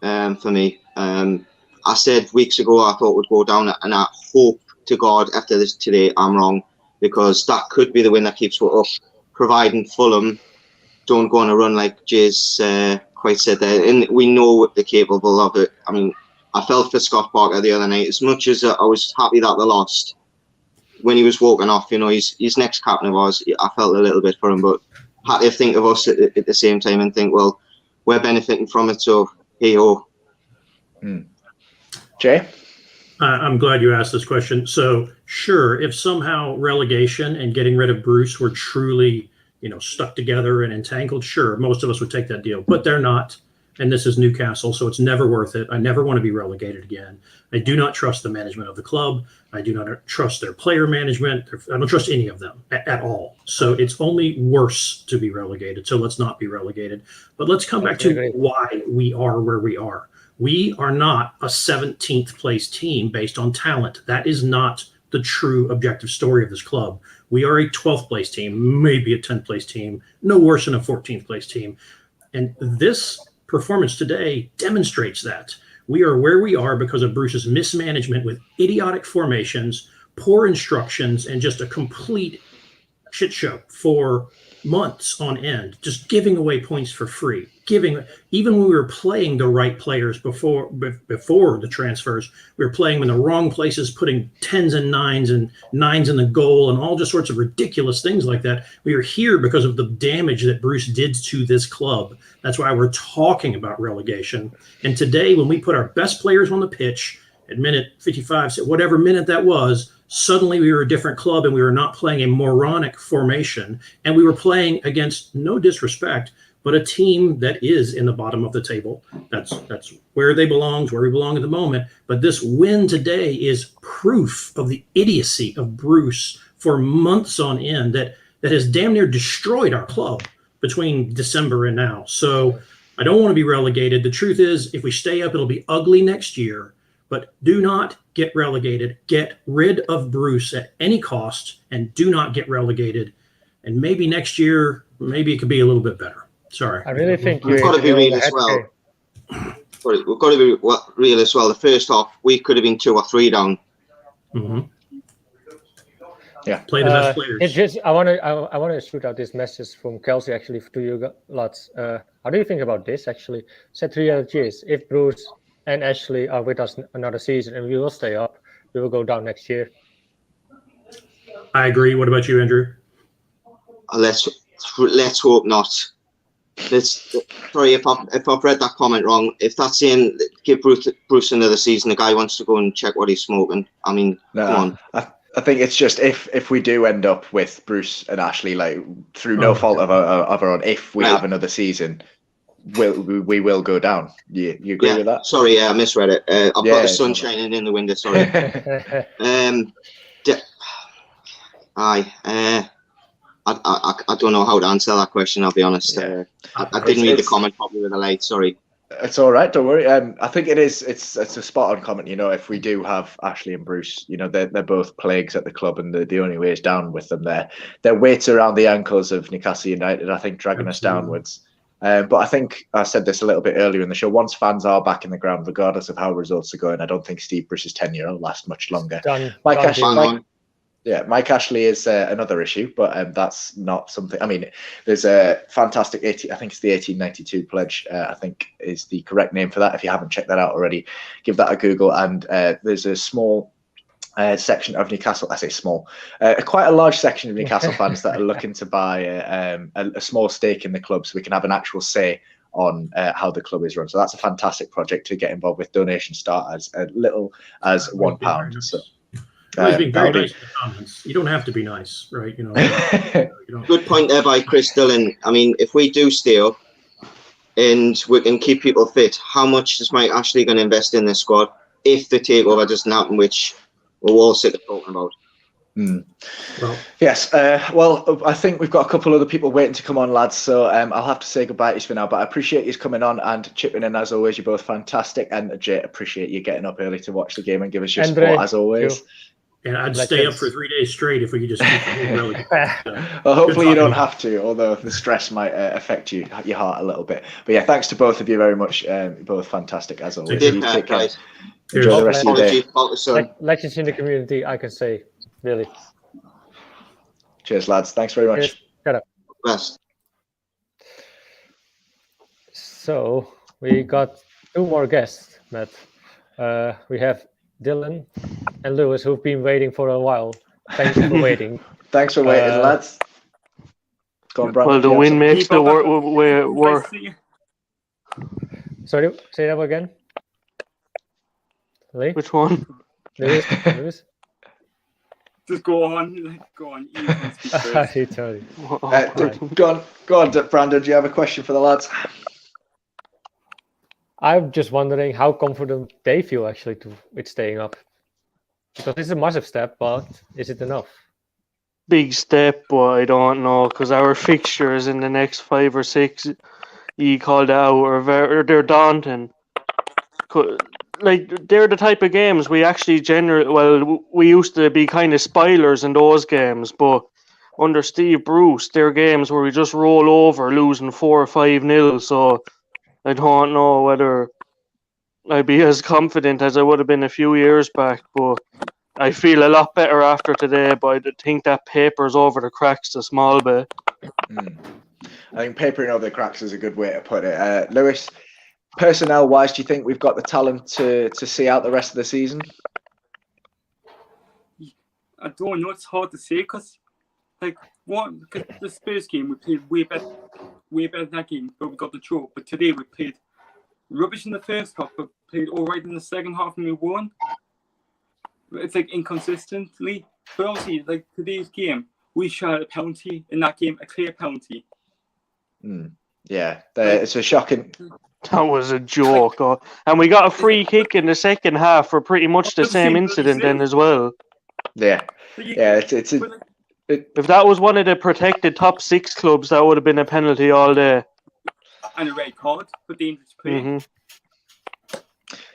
For me, I said weeks ago I thought we'd go down, and I hope to God after this today I'm wrong, because that could be the win that keeps us up, providing Fulham don't go on a run like Jay's quite said there. And we know they're capable of it. I mean, I felt for Scott Parker the other night. As much as I was happy that they lost, when he was walking off, you know, he's next captain of ours, I felt a little bit for him, but had to think of us at the same time and think, well, we're benefiting from it, so hey-ho. Jay? I'm glad you asked this question. So, sure, if somehow relegation and getting rid of Bruce were truly, you know, stuck together and entangled, sure, most of us would take that deal, but they're not. And this is Newcastle, so it's never worth it. I never want to be relegated again. I do not trust the management of the club. I do not trust their player management. I don't trust any of them at all. So it's only worse to be relegated. So let's not be relegated. But let's come back to why we are where we are. We are not a 17th place team based on talent. That is not the true objective story of this club. We are a 12th place team, maybe a 10th place team, no worse than a 14th place team. And this performance today demonstrates that. We are where we are because of Bruce's mismanagement with idiotic formations, poor instructions, and just a complete shit show for months on end, just giving away points for free. Even when we were playing the right players before the transfers, we were playing them in the wrong places, putting 10s and 9s in the goal, and all just sorts of ridiculous things like that. We are here because of the damage that Bruce did to this club. That's why we're talking about relegation. And today, when we put our best players on the pitch at minute 55, whatever minute that was, suddenly we were a different club, and we were not playing a moronic formation, and we were playing against, no disrespect, but a team that is in the bottom of the table. That's where they belong, where we belong at the moment. But this win today is proof of the idiocy of Bruce for months on end that has damn near destroyed our club between December and now. So I don't want to be relegated. The truth is, if we stay up, it'll be ugly next year. But do not get relegated. Get rid of Bruce at any cost, and do not get relegated. And maybe next year, maybe it could be a little bit better. Sorry. I really think we've got to be real as well. Sorry, we've got to be real as well. The first half, we could have been 2 or 3 down. Mm-hmm. Yeah. Play the best players. It's just I want to shoot out this message from Kelsey actually to you lads. How do you think about this actually? Set reality is, if Bruce and Ashley are with us another season and we will stay up, we will go down next year. I agree. What about you, Andrew? Let's hope not. Sorry if I've read that comment wrong. If that's saying give Bruce another season, the guy wants to go and check what he's smoking. I mean, come on. I think it's just if we do end up with Bruce and Ashley, like through no fault of our own, if we have another season, we will go down. You agree with that? Sorry, I misread it. I've got the sun shining in the window. Sorry. I don't know how to answer that question. I'll be honest. I didn't read the comment properly with the light. Sorry. It's all right. Don't worry. I think it is. It's a spot on comment. If we do have Ashley and Bruce, they're both plagues at the club, and the only way is down with them. They're weights around the ankles of Newcastle United, I think, dragging us downwards. But I think I said this a little bit earlier in the show. Once fans are back in the ground, regardless of how results are going, I don't think Steve Bruce's tenure will last much longer. Mike Ashley is another issue, but that's not something. I mean, there's a fantastic I think it's the 1892 pledge. I think is the correct name for that. If you haven't checked that out already, give that a Google. And there's a small section of Newcastle. I say small, quite a large section of Newcastle fans that are looking to buy a small stake in the club, so we can have an actual say on how the club is run. So that's a fantastic project to get involved with. Donations start as little as £1. So. Being very nice in the comments. You don't have to be nice, right? Good point there by Chris Dillon. I mean, if we do stay up and we can keep people fit, how much is Mike Ashley going to invest in this squad if the takeover doesn't happen, which we're all sick of talking about? Well, yes. Well, I think we've got a couple other people waiting to come on, lads. So I'll have to say goodbye to you for now. But I appreciate you coming on and chipping in as always. You're both fantastic. And Jay, appreciate you getting up early to watch the game and give us your support as always. And I'd stay up for 3 days straight if we could just keep it really. Well, hopefully you don't have to, although the stress might affect your heart a little bit. But yeah, thanks to both of you very much. Both fantastic as always. Take care. Enjoy the rest of your day. Legends in the community, I can say, really. Cheers, lads. Thanks very much. Best. So we got 2 more guests, Matt. We have Dylan and Lewis, who've been waiting for a while. Thanks for waiting. Thanks for waiting, lads. Go on, Brandon. Well, the win makes the work. Sorry, say that again. Lee? Which one? Lewis? Just go on. Go on. Go on, Brandon. Do you have a question for the lads? I'm just wondering how confident they feel actually with staying up. Because it's a massive step, but is it enough? Big step, but I don't know, because our fixtures in the next 5 or 6, you called out, they're daunting. Like, they're the type of games we actually we used to be kind of spoilers in those games, but under Steve Bruce, they're games where we just roll over, losing 4 or 5-0, so I don't know whether I'd be as confident as I would have been a few years back, but I feel a lot better after today, but I think that papers over the cracks a small bit. I think papering over the cracks is a good way to put it. Lewis, personnel-wise, do you think we've got the talent to see out the rest of the season? I don't know. It's hard to say because, like, the Spurs game we played way better than that game, but we got the draw. But today we played rubbish in the first half, but played all right in the second half and we won. It's like inconsistently. But obviously, like today's game, we shot a penalty in that game, a clear penalty. Yeah, it's a shocking. That was a joke. And we got a free kick in the second half for pretty much the same incident then as well. Yeah. If that was one of the protected top 6 clubs, that would have been a penalty all day. And a red card for dangerous play.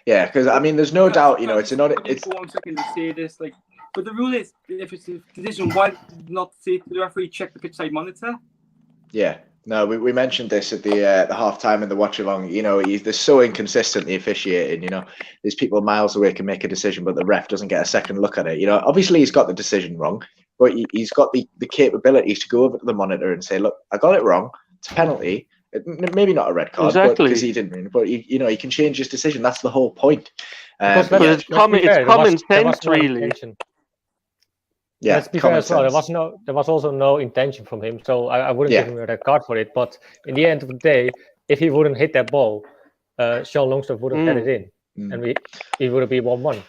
Yeah, because I mean, there's no doubt, you know, it's another. It's 1 second to say this, like, but the rule is, if it's a decision, why not say to the referee check the pitch side monitor? Yeah, no, we mentioned this at the half-time and the watch-along. You know, they're so inconsistently officiating. You know, there's people miles away can make a decision, but the ref doesn't get a second look at it. You know, obviously he's got the decision wrong, but he's got the capabilities to go over to the monitor and say, look, I got it wrong. It's a penalty. Maybe not a red card, because he didn't. But he can change his decision. That's the whole point. It's common sense, really. Yeah, let's be fair as well. There was also no intention from him, so I wouldn't give him a red card for it. But in the end of the day, if he wouldn't hit that ball, Sean Longstaff would have had it in, and he would have been 1-1.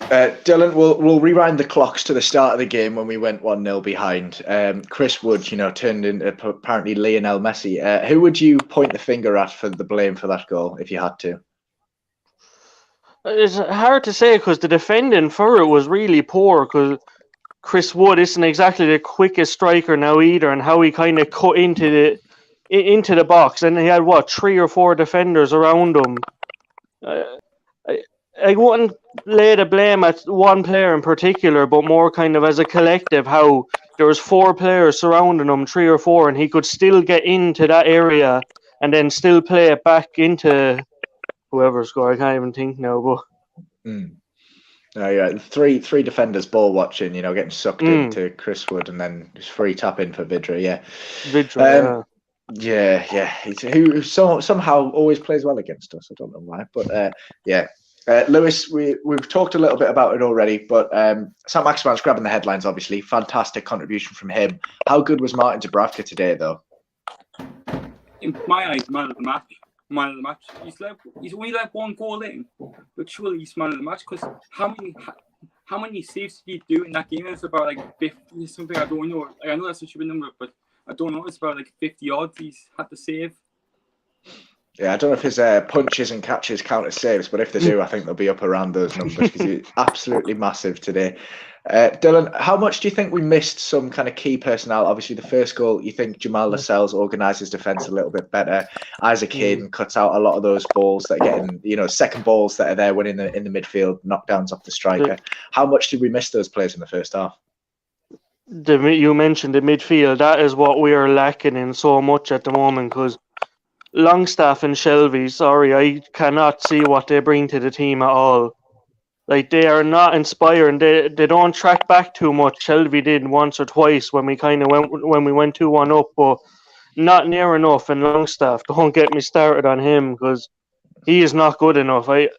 Dylan, we'll rewind the clocks to the start of the game when we went 1-0 behind. Chris Wood, you know, turned into apparently Lionel Messi. Who would you point the finger at for the blame for that goal, if you had to? It's hard to say because the defending for it was really poor, because Chris Wood isn't exactly the quickest striker now either, and how he kind of cut into the box, and he had 3 or 4 defenders around him. I wouldn't lay the blame at one player in particular, but more kind of as a collective, how there was 4 players surrounding him, 3 or 4, and he could still get into that area and then still play it back into whoever scored. I can't even think now, but yeah, three defenders ball watching, you know, getting sucked into Chris Wood, and then just free tap in for Vidra. Who somehow always plays well against us. I don't know why, but Lewis, we've talked a little bit about it already, but Saint-Maximin's grabbing the headlines, obviously. Fantastic contribution from him. How good was Martin Dubravka today, though? In my eyes, man of the match. He's only like 1 goal in, but surely he's man of the match, because how many saves did he do in that game? It's about like 50 something. I don't know. Like, I know that's a stupid number, but I don't know. It's about like 50 odds he's had to save. Yeah, I don't know if his punches and catches count as saves, but if they do, I think they'll be up around those numbers, because he's absolutely massive today. Dylan, how much do you think we missed some kind of key personnel? Obviously, the first goal, you think Jamal Lascelles organised his defence a little bit better. Isaac Hayden cuts out a lot of those balls that are getting, you know, second balls that are there winning in the midfield, knockdowns off the striker. How much did we miss those players in the first half? You mentioned the midfield. That is what we are lacking in so much at the moment, because Longstaff and Shelby, I cannot see what they bring to the team at all. Like, they are not inspiring. They don't track back too much. Shelby did once or twice when we went 2-1 up, but not near enough. And Longstaff, don't get me started on him, because he is not good enough. I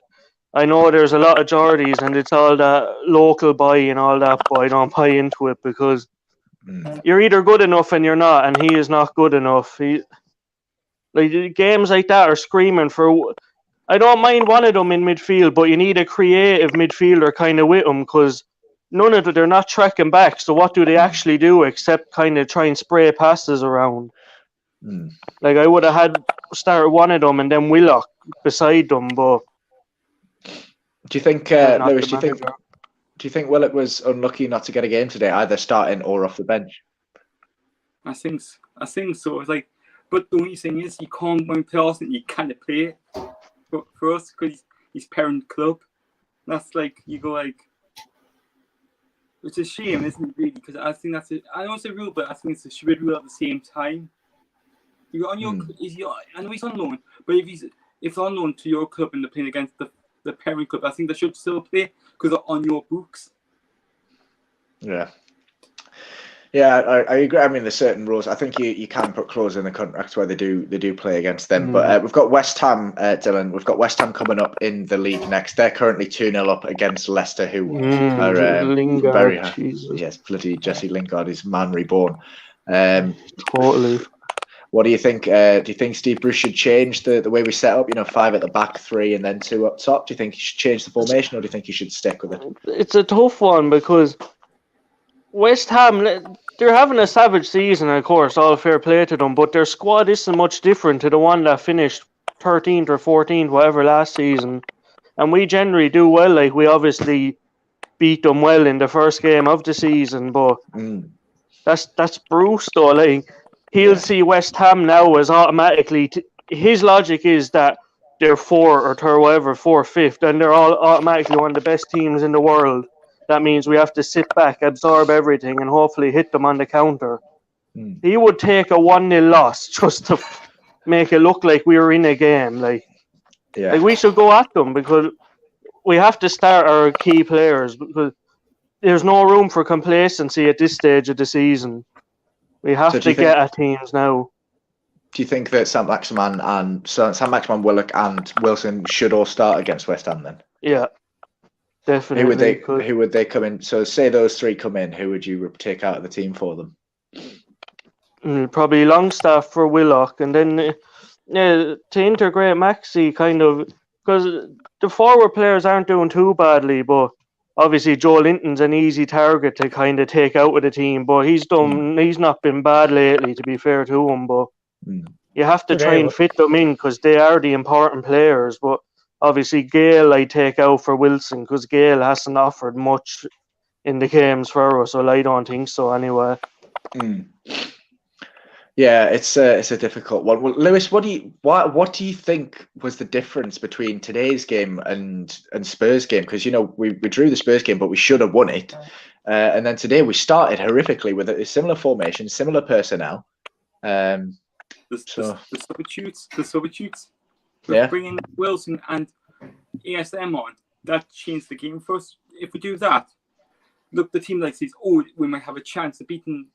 know there's a lot of Geordies and it's all that local buy and all that, but I don't buy into it, because you're either good enough and you're not, and he is not good enough. Games like that are screaming for. I don't mind one of them in midfield, but you need a creative midfielder kind of with them, because none of them, they're not tracking back. So what do they actually do except kind of try and spray passes around? Like, I would have had started one of them and then Willock beside them, but. Do you think, Lewis? Do you think Willock was unlucky not to get a game today, either starting or off the bench? I think so. It's like, but the only thing is, you can't when play Arsenal, you can't play it. But for us, because he's parent club, that's like, you go like, it's a shame, isn't it, really? Because I think I know it's a rule, but I think it's a stupid rule at the same time. You're on your, I know he's on loan, but if on loan to your club and they're playing against the the parent club. I think they should still play because they're on your books. Yeah. Yeah, I agree. I mean, there's certain rules. I think you can put clauses in the contracts where they do play against them. But we've got West Ham, Dylan. We've got West Ham coming up in the league next. They're currently 2-0 up against Leicester, who are Lingard, very Jesus. yes, bloody Jesse Lingard is man reborn. Totally. What do you think? Do you think Steve Bruce should change the way we set up? 5 at the back, 3, and then 2 up top. Do you think he should change the formation, or do you think he should stick with it? It's a tough one because West Ham, they're having a savage season, of course, all fair play to them, but their squad isn't much different to the one that finished 13th or 14th, whatever, last season. And we generally do well. Like, we obviously beat them well in the first game of the season, but that's Bruce, though. Like, he'll see West Ham now as automatically... his logic is that they're 4th or 5th, and they're all automatically one of the best teams in the world. That means we have to sit back, absorb everything, and hopefully hit them on the counter. He would take a 1-0 loss just to make it look like we were in a game. Like we should go at them because we have to start our key players because there's no room for complacency at this stage of the season. We have to get at teams now. Do you think that Saint-Maximin, Willock, and Wilson should all start against West Ham then? Yeah. Definitely. Who would they come in? So say those 3 come in, who would you take out of the team for them? Probably Longstaff for Willock, and then to integrate Maxi kind of, because the forward players aren't doing too badly, but obviously Joe Linton's an easy target to kind of take out with the team, but he's not been bad lately, to be fair to him, but you have to try and fit them in because they are the important players, but obviously, Gale I take out for Wilson because Gale hasn't offered much in the games for us. Well, I don't think so anyway. Yeah, it's a difficult one. Well, Lewis, what do you think was the difference between today's game and Spurs game? Because we drew the Spurs game, but we should have won it. And then today we started horrifically with a similar formation, similar personnel. The substitutes. Bringing Wilson and ASM on, that changed the game for us. If we do that, look, the team says, we might have a chance of beating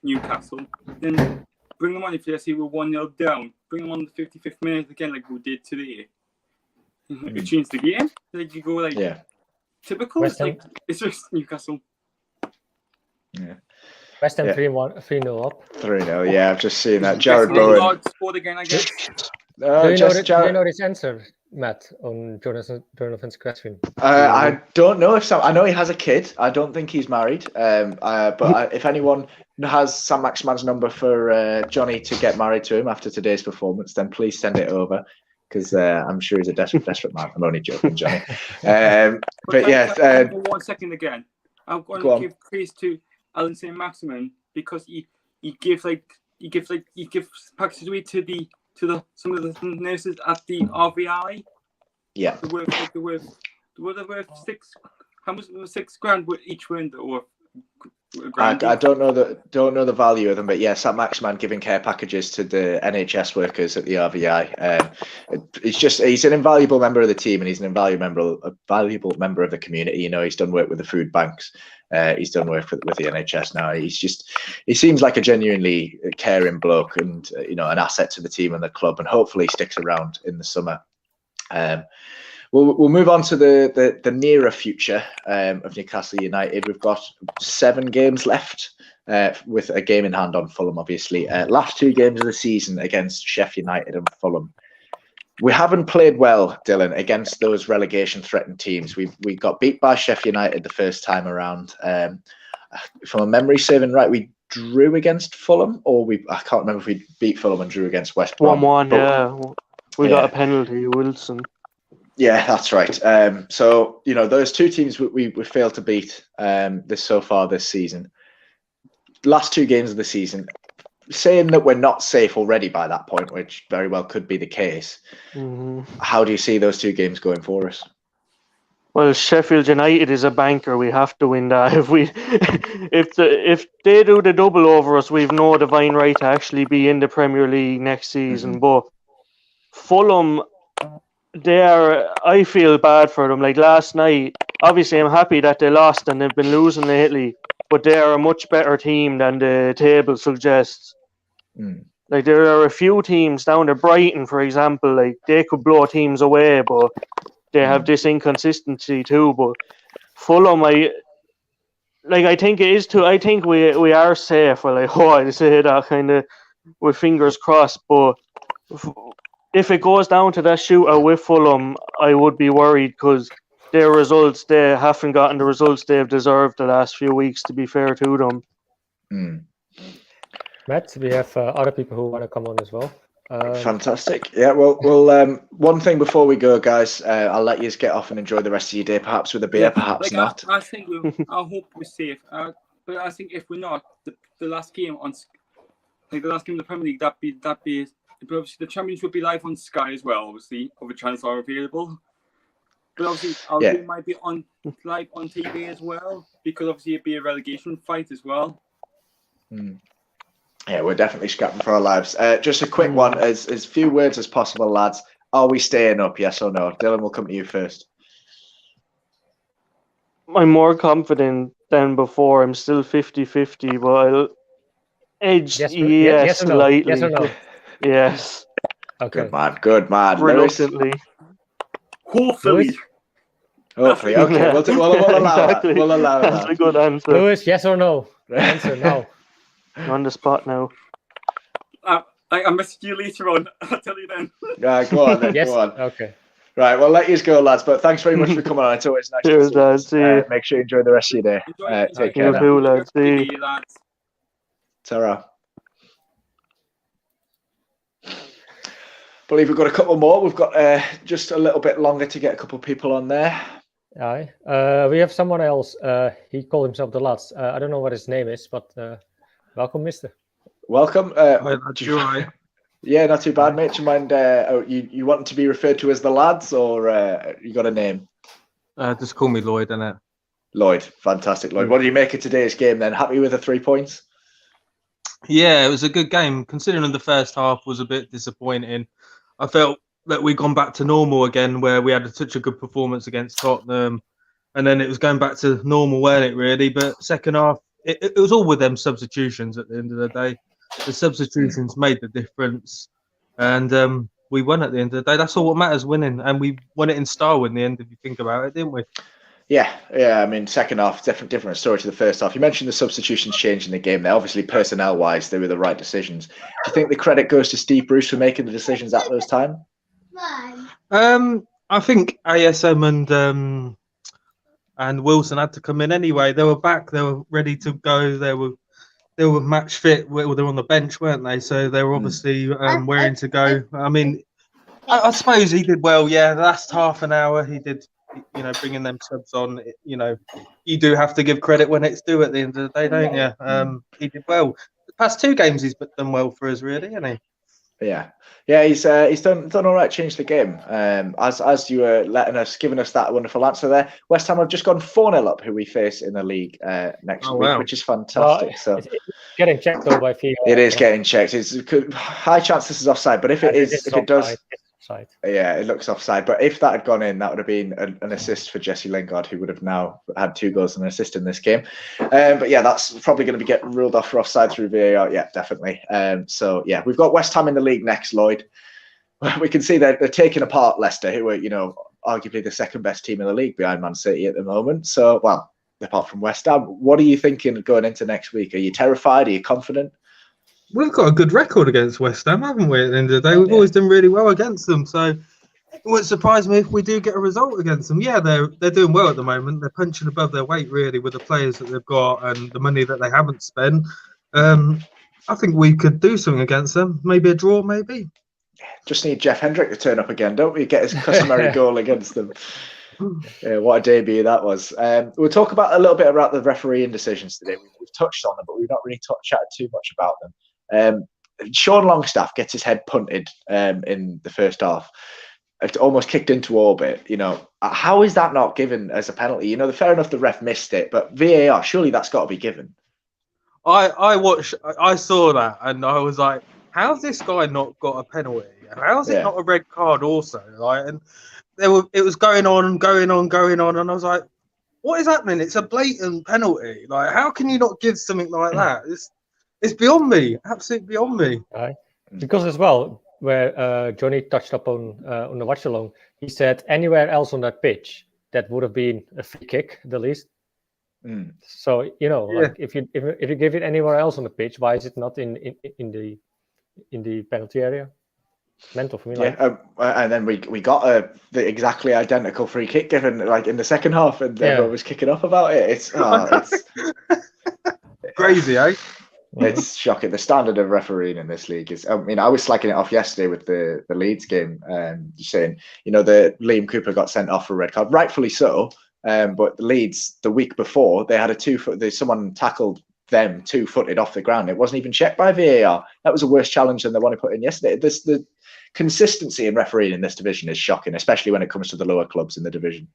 Newcastle. Then bring them on if they see we're 1-0 down. Bring them on the 55th minute again, like we did today. It changed the game. Like you go typical. It's it's just Newcastle. Yeah. West Ham 3-0 up. 3-0. Yeah, I've just seen that. Jared Bowen scored again, I guess. Do you know this answer, Matt, on Jonathan's question? I don't know I know he has a kid. I don't think he's married. But if anyone has Saint-Maximin's number for Johnny to get married to him after today's performance, then please send it over because I'm sure he's a desperate man. I'm only joking, Johnny. But yeah. 1 second again. I'm going to give praise to Alan Saint-Maximin because he gives packages away to some of the nurses at the RVI. Yeah. They were worth 6. How much? $6,000 with each window, or I don't know the value of them, but yeah, Saint-Maximin giving care packages to the NHS workers at the RVI. He's an invaluable member of the team, and he's an invaluable member of the community. He's done work with the food banks. He's done work with the NHS now. He seems like a genuinely caring bloke and an asset to the team and the club, and hopefully sticks around in the summer. We'll move on to the nearer future of Newcastle United. We've got 7 games left with a game in hand on Fulham, obviously. Last 2 games of the season against Sheffield United and Fulham. We haven't played well, Dylan, against those relegation-threatened teams. We got beat by Sheffield United the first time around. From a memory serving right, we drew against Fulham, or I can't remember if we beat Fulham and drew against West Brom. 1-1, yeah. We got a penalty, Wilson. Yeah, that's right. So, those 2 teams we failed to beat so far this season. Last 2 games of the season, saying that we're not safe already by that point, which very well could be the case. How do you see those 2 games going for us? Well, Sheffield United is a banker. We have to win that. If they do the double over us, we've no divine right to actually be in the Premier League next season. But Fulham, they are. I feel bad for them. Like last night, obviously, I'm happy that they lost and they've been losing lately. But they are a much better team than the table suggests. Like there are a few teams down to Brighton, for example. Like they could blow teams away, but they have this inconsistency too. But Fulham, I think it is too. I think we are safe. Well, I hope I say that kind of with fingers crossed. But if it goes down to that shootout with Fulham, I would be worried because their results, they haven't gotten the results they've deserved the last few weeks, to be fair to them. Matt, we have other people who want to come on as well. Fantastic. Yeah, well, one thing before we go, guys, I'll let you get off and enjoy the rest of your day, perhaps with a beer, perhaps not. I think I hope we're safe. But I think if we're not, the last game on, like the last game of the Premier League, that'd be but obviously the Championship would be live on Sky as well, obviously, if the channels are available. But obviously, our game might be on live on TV as well, because obviously it'd be a relegation fight as well. Yeah, we're definitely scrapping for our lives. Just a quick one, as few words as possible, lads. Are we staying up, yes or no? Dylan, we'll come to you first. I'm more confident than before. I'm still 50-50, but I'll edge yes slightly. Yes or no? Yes. Okay. Good man. Reluctantly. Hopefully. Okay, we'll allow that. We'll allow that. That's a good answer. Lewis, yes or no? Answer now. You're on the spot now. I'll message you later on. I'll tell you then. Go on then. Yes. Go on. Okay. Right, well, let you go, lads. But thanks very much for coming on. It's always nice Cheers, to lads. See you. make sure you enjoy the rest of your day. Take care. You too, lads. See you. Ta-ra. Believe we've got a couple more. We've got just a little bit longer to get a couple of people on there. Aye. We have someone else. He called himself the lads. I don't know what his name is, but welcome, mister. Welcome. Yeah, not too bad, mate. Do you mind? You want to be referred to as the lads, or you got a name? Just call me Lloyd, innit? Lloyd, fantastic, Lloyd. What do you make of today's game then? Happy with the 3 points? Yeah, it was a good game. Considering the first half was a bit disappointing, I felt that we'd gone back to normal again, where we had such a good performance against Tottenham, and then it was going back to normal, weren't it, really? But second half, it was all with them substitutions at the end of the day. The substitutions made the difference, and we won at the end of the day. That's all what matters, winning, and we won it in style in the end, if you think about it, didn't we? Yeah. I mean, second half, different story to the first half. You mentioned the substitutions changing the game there. Obviously, personnel-wise, they were the right decisions. Do you think the credit goes to Steve Bruce for making the decisions at those times? I think ASM and Wilson had to come in anyway. They were back. They were ready to go. They were match fit. They were on the bench, weren't they? So they were obviously raring to go. I mean, I suppose he did well. Yeah, the last half an hour he did. Bringing them subs on. You do have to give credit when it's due at the end of the day, don't you? He did well. The past 2 games he's done well for us, really, hasn't he? Yeah, he's done all right. Changed the game. As you were giving us that wonderful answer there. West Ham have just gone 4-0 up, who we face in the league next week, which is fantastic. So it's getting checked though by FIFA. It is getting checked. It's high chance this is offside, but if it does. Yeah, it looks offside. But if that had gone in, that would have been an assist for Jesse Lingard, who would have now had 2 goals and an assist in this game. But yeah, that's probably going to be getting ruled off for offside through VAR. Yeah, definitely. So yeah, we've got West Ham in the league next, Lloyd. We can see that they're taking apart Leicester, who are, arguably the second best team in the league behind Man City at the moment. So, well, apart from West Ham, what are you thinking going into next week? Are you terrified? Are you confident? We've got a good record against West Ham, haven't we, at the end of the day? We've always done really well against them. So it wouldn't surprise me if we do get a result against them. Yeah, they're doing well at the moment. They're punching above their weight, really, with the players that they've got and the money that they haven't spent. I think we could do something against them. Maybe a draw, maybe. Just need Jeff Hendrick to turn up again, don't we? Get his customary goal against them. Yeah, what a debut that was. We'll talk about a little bit about the refereeing decisions today. We've touched on them, but we've not really chatted too much about them. Sean Longstaff gets his head punted in the first half. It almost kicked into orbit. How is that not given as a penalty? Fair enough, the ref missed it, but VAR, surely that's got to be given. I saw that and I was like, how's this guy not got a penalty? How's it not a red card also? Like, and it was going on, and I was like, what is happening? It's a blatant penalty. Like, how can you not give something like that? It's beyond me, absolutely beyond me. Right. Because as well, where Johnny touched up on the watch along, he said anywhere else on that pitch that would have been a free kick, the least. So like if you give it anywhere else on the pitch, why is it not in the penalty area? Mental for me. And then we got the exactly identical free kick given like in the second half, and everyone was kicking off about it. It's crazy, eh? It's shocking. The standard of refereeing in this league is. I mean, I was slacking it off yesterday with the Leeds game, saying the Liam Cooper got sent off for a red card, rightfully so. But Leeds the week before they had a 2-foot. Someone tackled them 2-footed off the ground. It wasn't even checked by VAR. That was a worse challenge than the one he put in yesterday. The consistency in refereeing in this division is shocking, especially when it comes to the lower clubs in the division.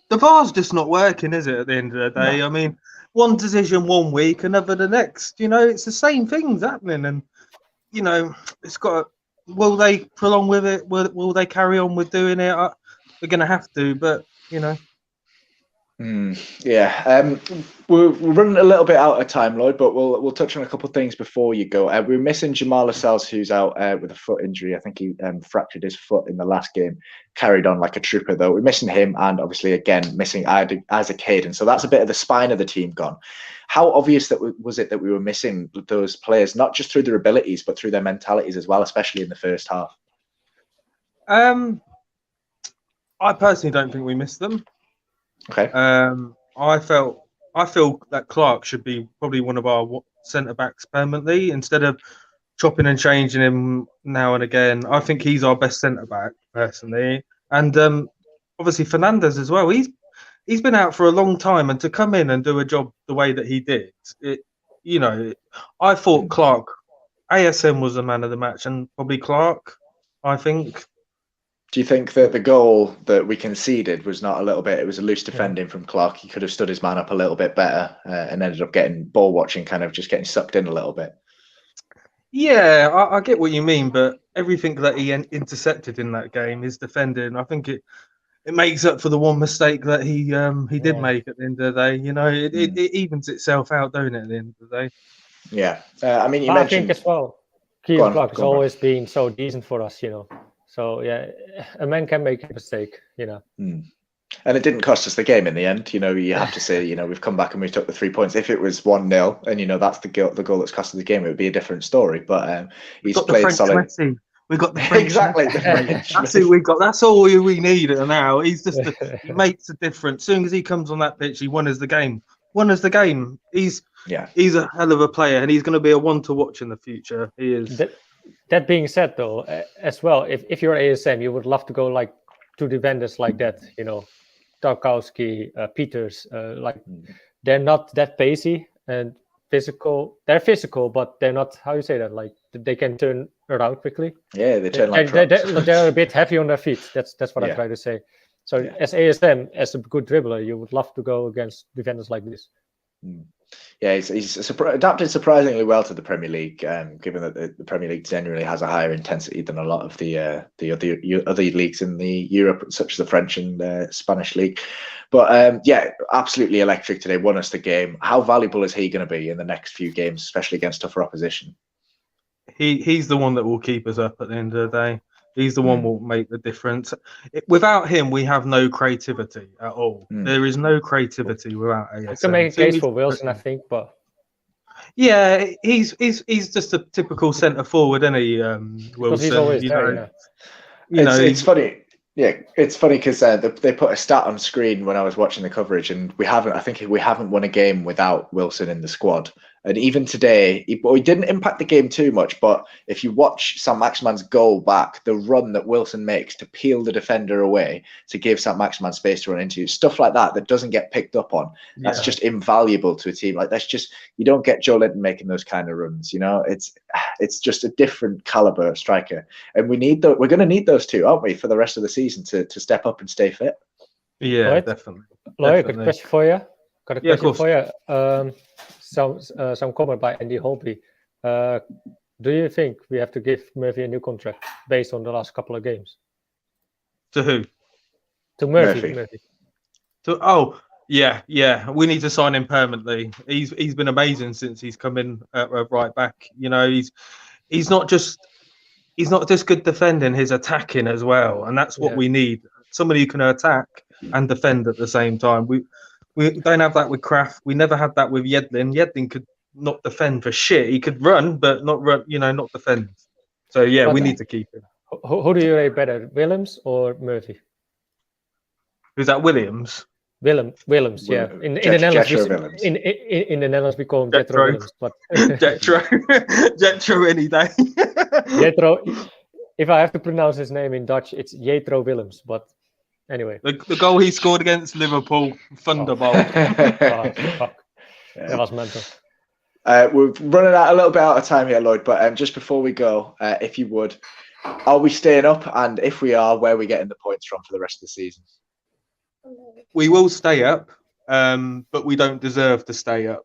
The VAR's just not working, is it? At the end of the day, no. I mean, one decision one week, another the next. It's the same things happening, and it's got. Will they prolong with it? Will they carry on with doing it? They're going to have to, but We're running a little bit out of time, Lloyd, but we'll touch on a couple of things before you go. We're missing Jamal Lascelles, who's out with a foot injury. I think he fractured his foot in the last game. Carried on like a trooper, though. We're missing him, and obviously again missing Isaac Hayden. So that's a bit of the spine of the team gone. How obvious was it that we were missing those players, not just through their abilities, but through their mentalities as well, especially in the first half? I personally don't think we missed them. Okay. I feel that Clark should be probably one of our centre backs permanently instead of chopping and changing him now and again. I think he's our best centre back personally, and obviously Fernandez as well. He's been out for a long time, and to come in and do a job the way that he did, I thought Clark, ASM was the man of the match, and probably Clark. I think. Do you think that the goal that we conceded was not a little bit? It was a loose defending from Clark. He could have stood his man up a little bit better and ended up getting ball watching, kind of just getting sucked in a little bit. Yeah, I get what you mean, but everything that he intercepted in that game is defending. I think it makes up for the one mistake that he did make at the end of the day. It evens itself out, don't it? At the end of the day. Yeah, I mean, you mentioned. I think as well, Keegan Clark has always been so decent for us, So yeah, a man can make a mistake, And it didn't cost us the game in the end. You have to say, we've come back and we took the 3 points. If it was 1-0 and that's the goal that's cost us the game, it would be a different story. But he's played solid. Messi. We got the French exactly. That's who we got. That's all we need now. He's just he makes a difference. As soon as he comes on that pitch, he won us the game. He's a hell of a player, and he's going to be a one to watch in the future. He is. That being said, though, as well, if you're ASM, you would love to go like to defenders like that, Tarkowski, Peters, they're not that pacey and physical. They're physical, but they're not, how you say that, like they can turn around quickly. Yeah, they turn like they're a bit heavy on their feet. That's what I'm trying to say. So as ASM, as a good dribbler, you would love to go against defenders like this. Yeah, he's adapted surprisingly well to the Premier League, given that the Premier League generally has a higher intensity than a lot of the other leagues in the Europe, such as the French and Spanish league. But absolutely electric today. Won us the game. How valuable is he going to be in the next few games, especially against tougher opposition? He's the one that will keep us up at the end of the day. He's the one who will make the difference. Without him, we have no creativity at all. There is no creativity without ASM. You can make a case for Wilson, I think, but yeah, he's just a typical centre forward, isn't he? Wilson, he's always there. It's funny. Yeah, it's funny because they put a stat on screen when I was watching the coverage, and we haven't won a game without Wilson in the squad. And even today, he didn't impact the game too much. But if you watch Saint-Maximin's goal back, the run that Wilson makes to peel the defender away to give Saint-Maximin space to run into, stuff like that doesn't get picked up on. That's just invaluable to a team. Like you don't get Joe Linton making those kind of runs. It's just a different caliber striker, and we're going to need those two, aren't we, for the rest of the season to step up and stay fit. Yeah, Lloyd? definitely. Lloyd, got a question for you. Some comment by Andy Holby. Do you think we have to give Murphy a new contract based on the last couple of games? To who? To Murphy. Yeah. We need to sign him permanently. He's been amazing since he's come in at right back. You know, he's not just good defending, he's attacking as well, and that's what we need. Somebody who can attack and defend at the same time. We don't have that with Kraft. We never had that with Yedlin. Yedlin could not defend for shit. He could run, but not run. You know, not defend. So yeah, we need to keep him. Who do you rate better, Willems or Murphy? Who's that? Williams. Willems, yeah. In the Netherlands, in the Netherlands, we call him Jetro Willems. But Jetro any day. Jetro. If I have to pronounce his name in Dutch, it's Jetro Willems. But anyway, the goal he scored against Liverpool, thunderbolt. Fuck. That was mental. We're running a little bit out of time here, Lloyd. But just before we go, if you would, are we staying up? And if we are, where are we getting the points from for the rest of the season? We will stay up, but we don't deserve to stay up.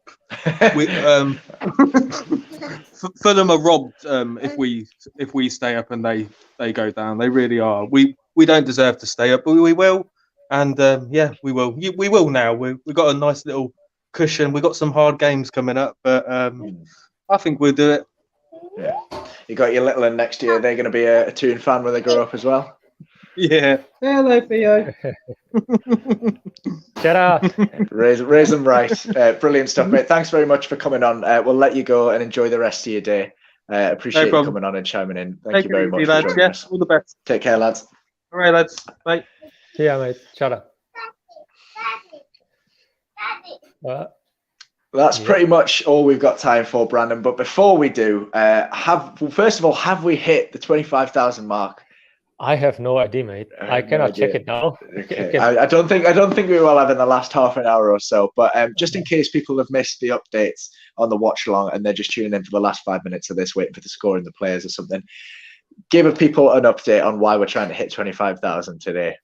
Fulham are robbed if we stay up and they go down. They really are. We don't deserve to stay up, but we will. And we will. We will now. We've got a nice little cushion. We've got some hard games coming up, but I think we'll do it. Yeah. You got your little one next year. They're going to be a Toon fan when they grow up as well. Yeah. Hello, Theo. Shut up. Raise them right. Brilliant stuff, mate. Thanks very much for coming on. We'll let you go and enjoy the rest of your day. Appreciate you coming on and chiming in. Thank you very much for joining us. All the best. Take care, lads. All right, lads. Bye. Yeah, mate. Shut up. That's pretty much all we've got time for, Brandon. But before we do, first of all, have we hit the 25,000 mark? I have no idea, mate. I cannot check it now. Okay. I don't think we will have in the last half an hour or so. But just in case people have missed the updates on the watch along and they're just tuning in for the last 5 minutes of this, waiting for the score in the players or something, give people an update on why we're trying to hit 25,000 today.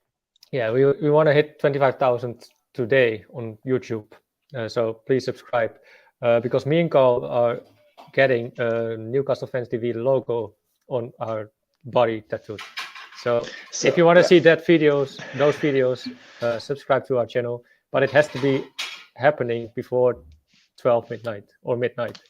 Yeah, we want to hit 25,000 today on YouTube. So please subscribe because me and Carl are getting a Newcastle Fans TV logo on our body tattoos. So if you want to see those videos, subscribe to our channel. But it has to be happening before 12 midnight or midnight.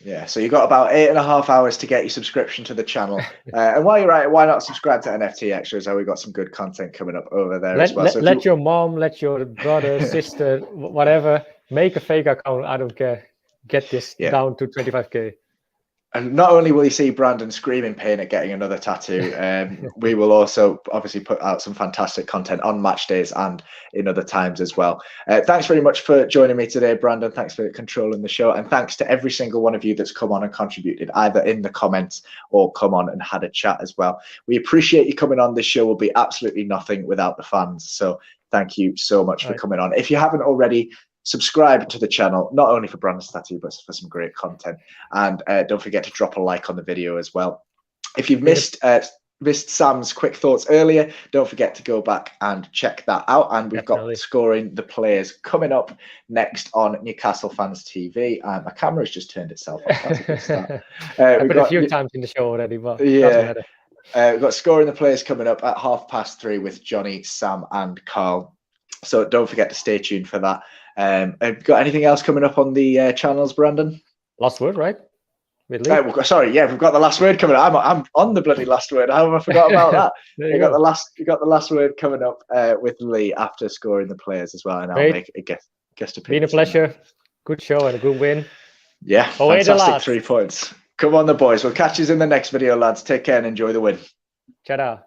Yeah, so you've got about 8.5 hours to get your subscription to the channel. And while you're at it, why not subscribe to NFT Extras? We've got some good content coming up over there as well. Let your mom, let your brother, sister, whatever, make a fake account. I don't care. Get this down to 25K. And not only will you see Brandon screaming pain at getting another tattoo, we will also obviously put out some fantastic content on match days and in other times as well. Thanks very much for joining me today, Brandon. Thanks for controlling the show. And thanks to every single one of you that's come on and contributed, either in the comments or come on and had a chat as well. We appreciate you coming on. This show will be absolutely nothing without the fans. So thank you so much for coming on. If you haven't already, subscribe to the channel, not only for Brandon's tattoo, but for some great content. And don't forget to drop a like on the video as well. If you've missed Sam's quick thoughts earlier, don't forget to go back and check that out. And we've got Scoring the Players coming up next on Newcastle Fans TV. My camera's just turned itself off. That's a good start. I've been a few times in the show already, but yeah. We've got Scoring the Players coming up at 3:30 with Johnny, Sam and Carl. So don't forget to stay tuned for that. Have you got anything else coming up on the channels, Brandon? Last word, right? We've got the last word coming up. I'm on the bloody last word. How have I forgot about that? We got the last word coming up with Lee after Scoring the Players as well, and I'll make a guest appearance. Been a pleasure. Good show and a good win. Yeah, fantastic 3 points. Come on, the boys. We'll catch you in the next video, lads. Take care and enjoy the win. Ta-da.